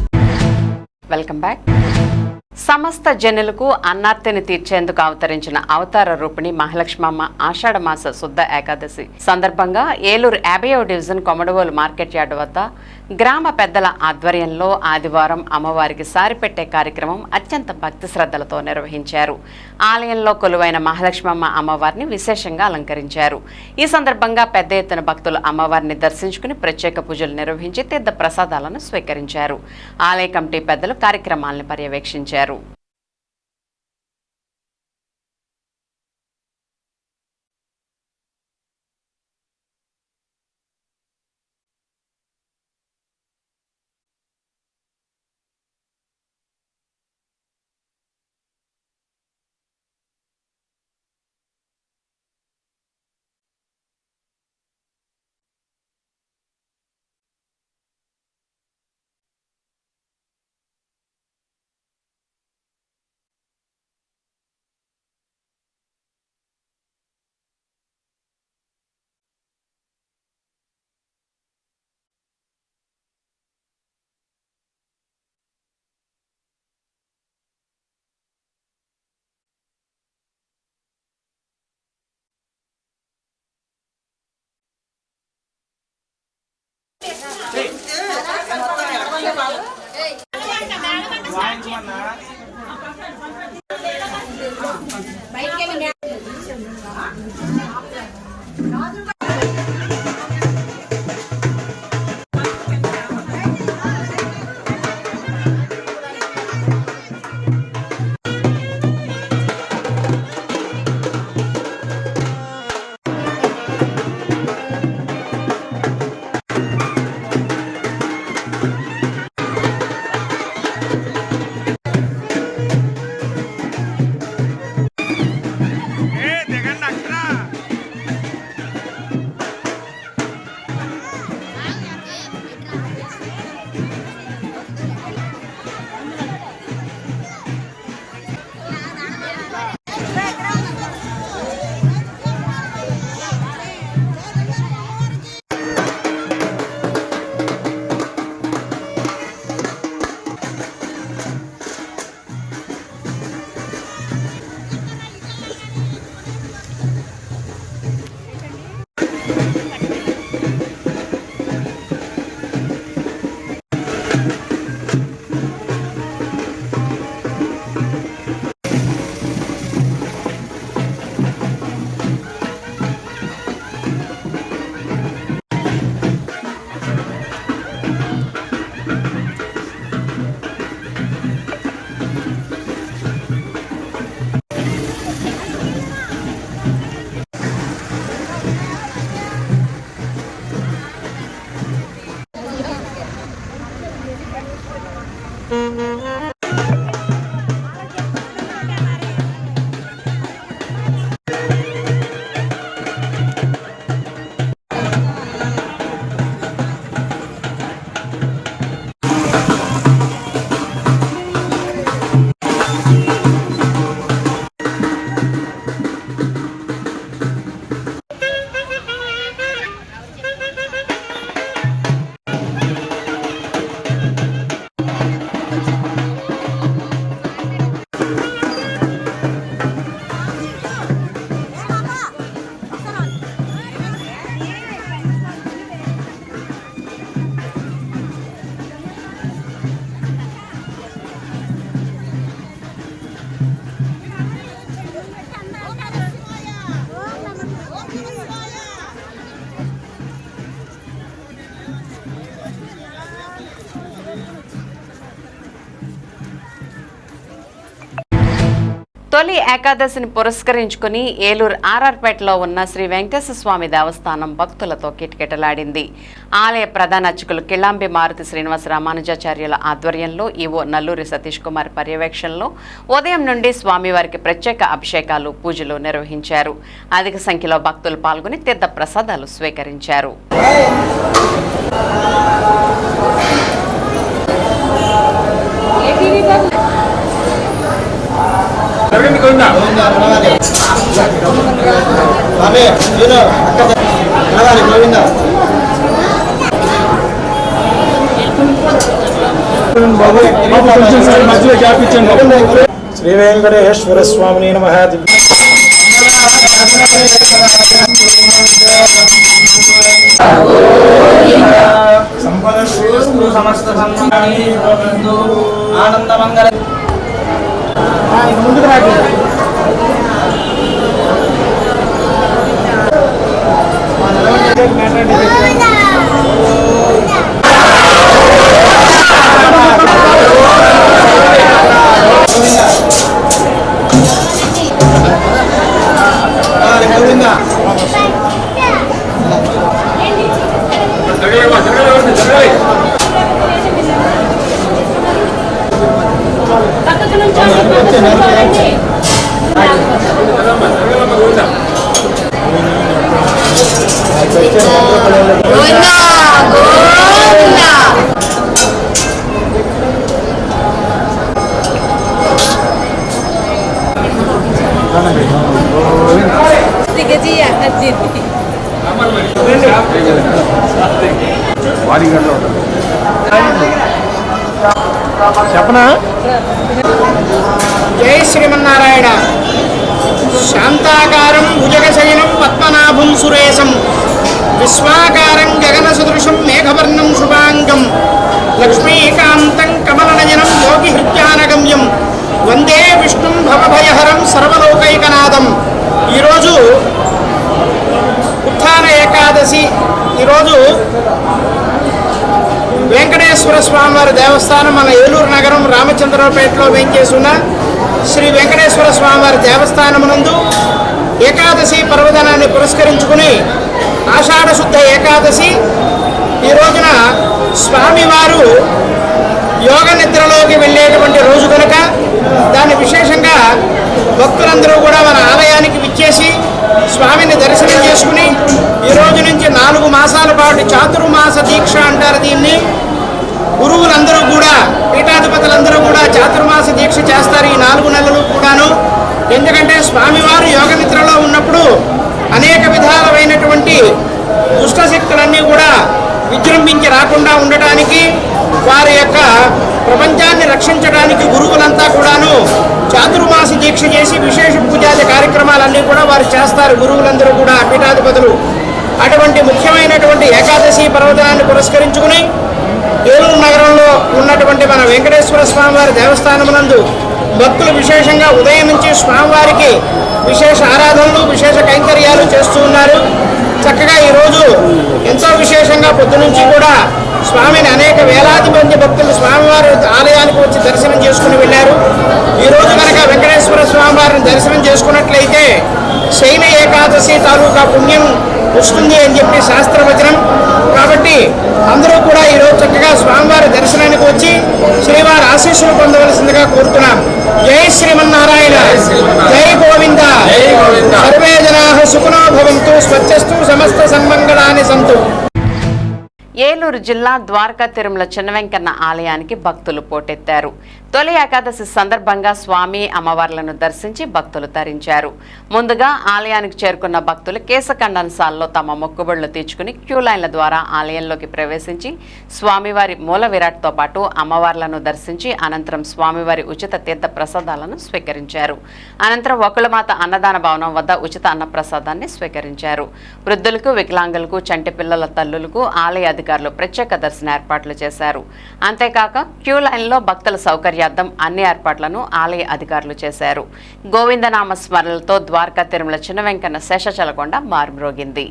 Welcome back. సమస్త జనులకు అన్నార్తిని తీర్చేందుకు అవతరించిన అవతార రూపిణి మహాలక్ష్మమ్మ ఆషాఢ మాస శుద్ధ ఏకాదశి సందర్భంగా Eluru 50వ division Komadavolu market yard వద్ద గ్రామ పెద్దల ఆధ్వర్యంలో ఆదివారం అమ్మవారికి సారిపెట్టే కార్యక్రమం అత్యంత భక్తి శ్రద్ధలతో నిర్వహించారు. ఆలయంలో కొలువైన మహాలక్ష్మమ్మ అమ్మవారిని విశేషంగా అలంకరించారు. ఈ సందర్భంగా పెద్ద ఎత్తున భక్తులు అమ్మవారిని దర్శించుకుని ప్రత్యేక పూజలు నిర్వహించి తీర్థ ప్రసాదాలను స్వీకరించారు. ఆలయ కమిటీ పెద్దలు కార్యక్రమాలను పర్యవేక్షించారు. తొలి ఏకాదశిని పురస్కరించుకుని ఏలూరు ఆర్ఆర్పేటలో ఉన్న శ్రీ వెంకటేశ్వర స్వామి దేవస్థానం భక్తులతో కిటకిటలాడింది. ఆలయ ప్రధాన అర్చకులు కిళాంబి మారుతి శ్రీనివాస రామానుజాచార్యుల ఆధ్వర్యంలో ఈవో నల్లూరి సతీష్ కుమార్ పర్యవేక్షణలో ఉదయం నుండి స్వామివారికి ప్రత్యేక అభిషేకాలు, పూజలు నిర్వహించారు. అధిక సంఖ్యలో భక్తులు పాల్గొని తీర్థ ప్రసాదాలు స్వీకరించారు. శ్రీ వెంకటేశ్వర స్వామి నమః. సంపద సమస్త ఆనందమంగళ ముందుకు రాదు. చెప్పనా? జై శ్రీమన్నారాయణ. శాంతాకారం భుజగశయనం పద్మనాభం సురేశం విశ్వాకారం గగన సదృశం మేఘవర్ణం శుభాంగం లక్ష్మీకాంతం కమలనయనం యోగి హృత్యానగమ్యం వందే విష్ణుం భవభయహరం సర్వలోకైకనాథం. ఈరోజు ఉత్థాన ఏకాదశి. ఈరోజు వెంకటేశ్వర స్వామివారి దేవస్థానం మన ఏలూరు నగరం రామచంద్రరావుపేటలో వేంచేసున్న శ్రీ వెంకటేశ్వర స్వామివారి దేవస్థానమునందు ఏకాదశి పర్వదినాన్ని పురస్కరించుకుని ఆషాఢ శుద్ధ ఏకాదశి ఈ రోజున స్వామివారు యోగ నిద్రలోకి వెళ్ళేటువంటి రోజు కనుక దాన్ని విశేషంగా భక్తులందరూ కూడా మన ఆలయానికి విచ్చేసి స్వామిని దర్శనం చేసుకుని ఈ రోజు నుంచి 4 మాసాల పాటు చాతుర్మాస దీక్ష అంటారు దీన్ని. గురువులందరూ కూడా పీఠాధిపతులందరూ కూడా చాతుర్మాస దీక్ష చేస్తారు ఈ 4 నెలలు కూడాను. ఎందుకంటే స్వామివారు యోగ నిద్రలో ఉన్నప్పుడు అనేక విధాలైనటువంటి దుష్టశక్తులన్నీ కూడా విజృంభించి రాకుండా ఉండటానికి, వారి యొక్క ప్రపంచాన్ని రక్షించడానికి గురువులంతా కూడాను చాతుర్మాస దీక్ష చేసి విశేష పూజాది కార్యక్రమాలన్నీ కూడా వారు చేస్తారు, గురువులందరూ కూడా పీఠాధిపతులు. అటువంటి ముఖ్యమైనటువంటి ఏకాదశి పర్వదినాన్ని పురస్కరించుకుని ఏలూరు నగరంలో ఉన్నటువంటి మన వెంకటేశ్వర స్వామివారి దేవస్థానమునందు భక్తులు విశేషంగా ఉదయం నుంచి స్వామివారికి విశేష ఆరాధనలు, విశేష కైంకర్యాలు చేస్తూ ఉన్నారు. చక్కగా ఈరోజు ఎంతో విశేషంగా పొద్దునుంచి కూడా స్వామిని అనేక వేలాది మంది భక్తులు స్వామివారి ఆలయానికి వచ్చి దర్శనం చేసుకుని వెళ్ళారు. ఈరోజు కనుక వెంకటేశ్వర స్వామివారిని దర్శనం చేసుకున్నట్లయితే శైన ఏకాదశి తాలూకా పుణ్యం వస్తుంది అని చెప్పి శాస్త్రవచనం. కాబట్టి అందరూ కూడా ఈరోజు చక్కగా స్వామివారి దర్శనానికి వచ్చి శ్రీవారి ఆశీస్సులు పొందవలసిందిగా కోరుతున్నాం. జై శ్రీమన్నారాయణ, జై గోవింద. సర్వే జనాః సుఖినో భవంతు, స్వచ్ఛస్తు సమస్త సన్మంగళాని సంతు. ఏలూరు జిల్లా ద్వారకా తిరుమల చిన్నవెంకన్న ఆలయానికి భక్తులు పోటెత్తారు. తొలి ఏకాదశి సందర్భంగా స్వామి అమ్మవార్లను దర్శించి భక్తులు తరించారు. ముందుగా ఆలయానికి చేరుకున్న భక్తులు కేశఖండనసాల్లో తమ మొక్కుబడులు తీర్చుకుని క్యూ లైన్ల ద్వారా ఆలయంలోకి ప్రవేశించి స్వామివారి మూల విరాట్తో పాటు అమ్మవార్లను దర్శించి అనంతరం స్వామివారి ఉచిత తీర్థ ప్రసాదాలను స్వీకరించారు. అనంతరం వకుళమాత అన్నదాన భవనం వద్ద ఉచిత అన్నప్రసాదాన్ని స్వీకరించారు. వృద్ధులకు, వికలాంగులకు, చంటి పిల్లల తల్లులకు ఆలయ అధికారులు ప్రత్యేక దర్శన ఏర్పాట్లు చేశారు. అంతేకాక క్యూ లైన్లో భక్తుల సౌకర్యార్థం అన్ని ఏర్పాట్లను ఆలయ అధికారులు చేశారు. గోవిందనామ స్మరణలతో ద్వారకా తిరుమల చిన్న వెంకన్న శేషచలకొండ మారుమ్రోగింది.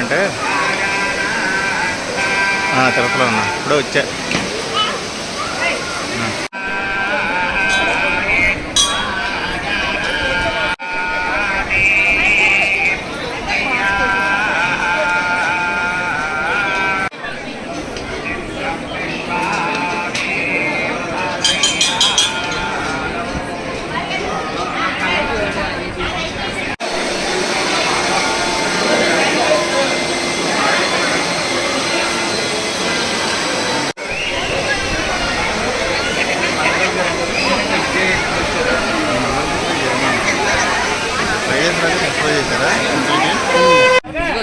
అంటే తిరుపతిలో ఉన్నా, ఇప్పుడు వచ్చా.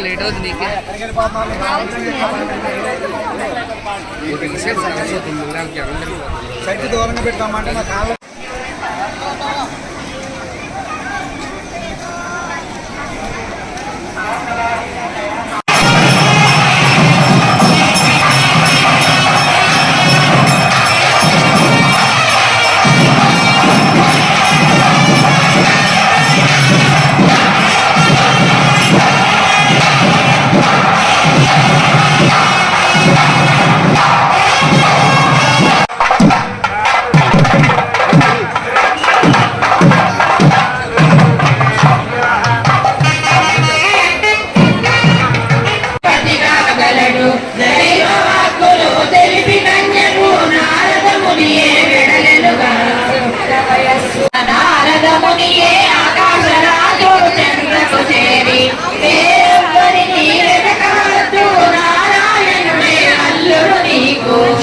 లేట్ అవుతుంది సైట్ దూరంగా పెట్టామంటే నా కాలం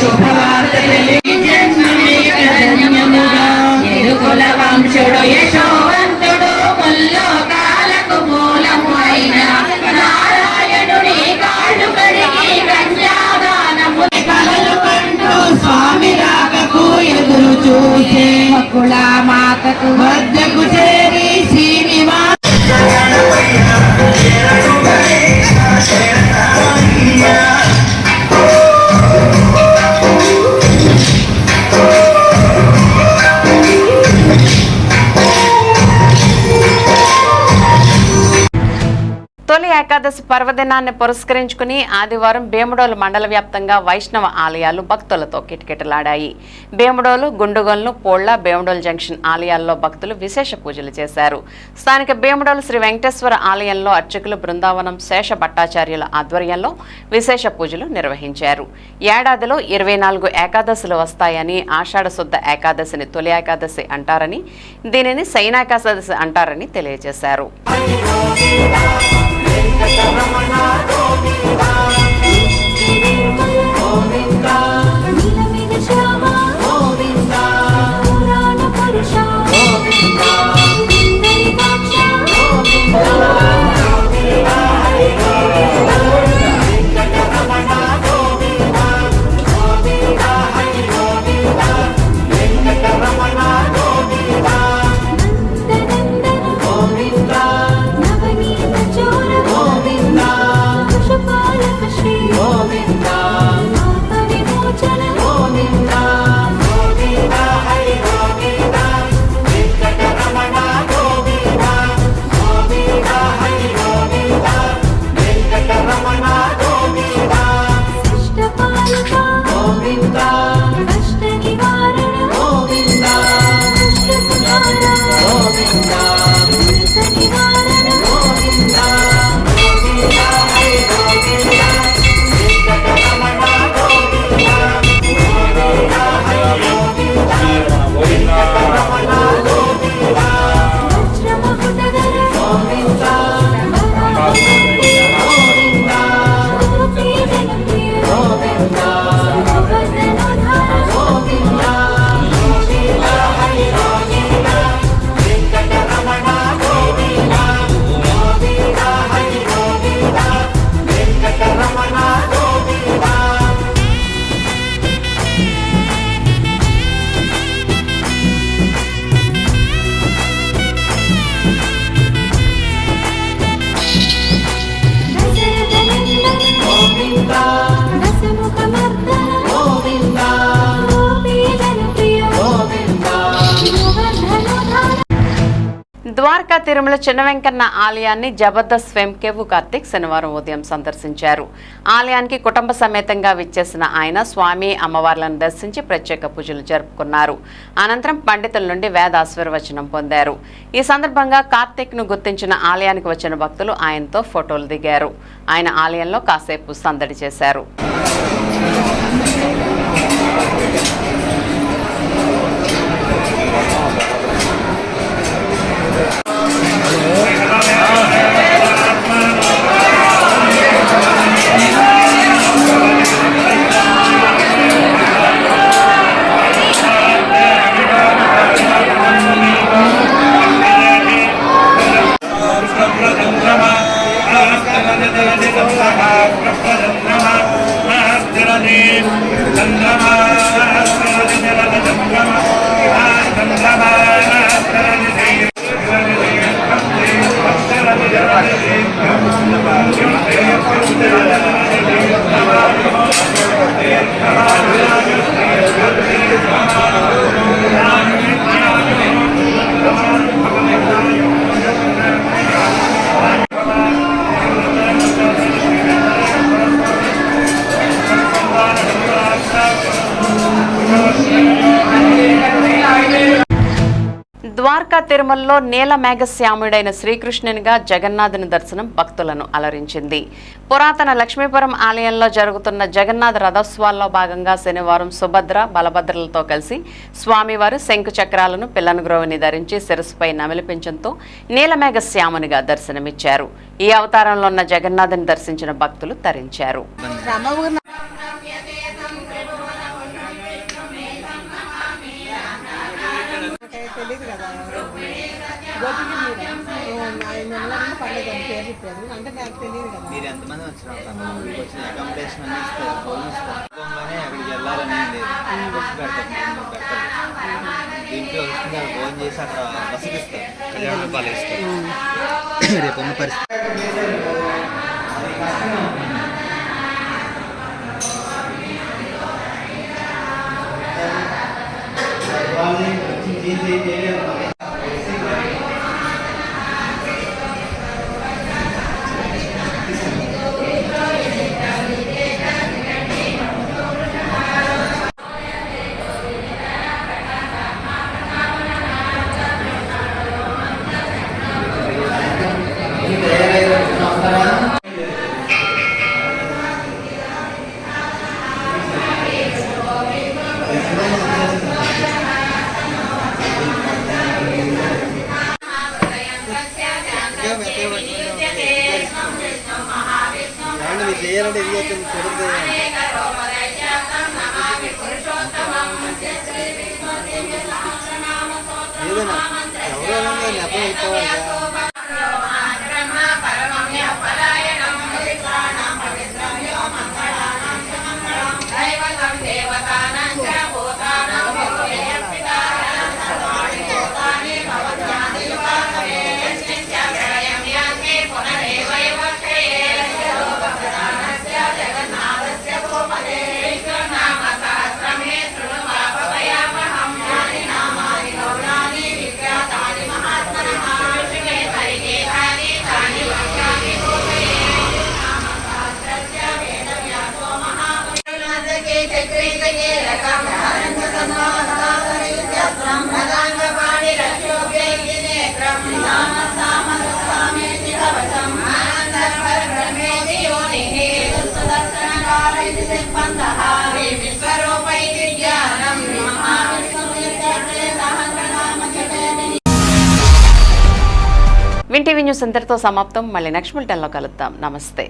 శుభవార్త వంశుడు యశోవంతుడు ముల్లోకాలకు మూలము అయిన నారాయణుని కాళ్ళు కడిగి కన్యాదానము కలలు కంటూ స్వామి రాకకు ఎదురు చూసే కుల మాతకు వద్దకు చేరి శ్రీనివాస తొలి ఏకాదశి పర్వదినాన్ని పురస్కరించుకుని ఆదివారం భీమడోలు మండల వ్యాప్తంగా వైష్ణవ ఆలయాలు భక్తులతో కిటకిటలాడాయి. భీమడోలు, గుండుగొల్లు, పోళ్ల, భీమడోలు జంక్షన్ ఆలయాల్లో భక్తులు విశేష పూజలు చేశారు. స్థానిక భీమడోలు శ్రీ వెంకటేశ్వర ఆలయంలో అర్చకులు బృందావనం శేష భట్టాచార్యుల ఆధ్వర్యంలో విశేష పూజలు నిర్వహించారు. ఏడాదిలో 24 ఏకాదశులు వస్తాయని, ఆషాఢ శుద్ధ ఏకాదశిని తొలి ఏకాదశి అంటారని, దీనిని శయనేకాదశి అంటారని తెలియజేశారు. ద్వారకా తిరుమల చిన్న వెంకన్న ఆలయాన్ని జబర్దస్త్ ఫేమ్ కేవు కార్తిక్ శనివారం ఉదయం సందర్శించారు. ఆలయానికి కుటుంబ సమేతంగా విచ్చేసిన ఆయన స్వామి అమ్మవార్లను దర్శించి ప్రత్యేక పూజలు జరుపుకున్నారు. అనంతరం పండితుల నుండి వేద ఆశీర్వచనం పొందారు. ఈ సందర్భంగా కార్తిక్ ను గుర్తించిన ఆలయానికి వచ్చిన భక్తులు ఆయనతో ఫోటోలు దిగారు. ఆయన ఆలయంలో కాసేపు సందడి చేశారు. ద్వారకా తిరుమలలో నీల మేఘశ్యాముడైన శ్రీకృష్ణునిగా జగన్నాథుని దర్శనం భక్తులను అలరించింది. పురాతన లక్ష్మీపురం ఆలయంలో జరుగుతున్న జగన్నాథ రథోత్సవాల్లో భాగంగా శనివారం సుభద్ర, బలభద్రలతో కలిసి స్వామివారు శంకు చక్రాలను పిల్లనగ్రోవిని ధరించి శిరస్సుపై నమిలిపించడంతో నీలమేఘశ్యామునిగా దర్శనమిచ్చారు. ఈ అవతారంలో ఉన్న జగన్నాథుని దర్శించిన భక్తులు తరించారు. తెలీదు కదా మీరు ఎంతమంది వచ్చిన వచ్చిన అకామిడేషన్ అన్ని ఇస్తారు, ఫోన్ ఇస్తారు. అక్కడికి వెళ్ళాలని బస్సు పెట్టారు, దీంట్లో వస్తుంది అక్కడ ఫోన్ చేసి అక్కడ బస్సుకి ఇస్తారు, 1000 రూపాయలు ఇస్తారు. రేపు ఉన్న పరిస్థితి చేయాలంటే ఇది ఏదైనా ఎవరో నెపం అయిపోవాలి. వింటీవీ న్యూస్ ఇంతటితో సమాప్తం. మళ్ళీ నెక్స్ట్ బులెటిన్లో కలుద్దాం. నమస్తే.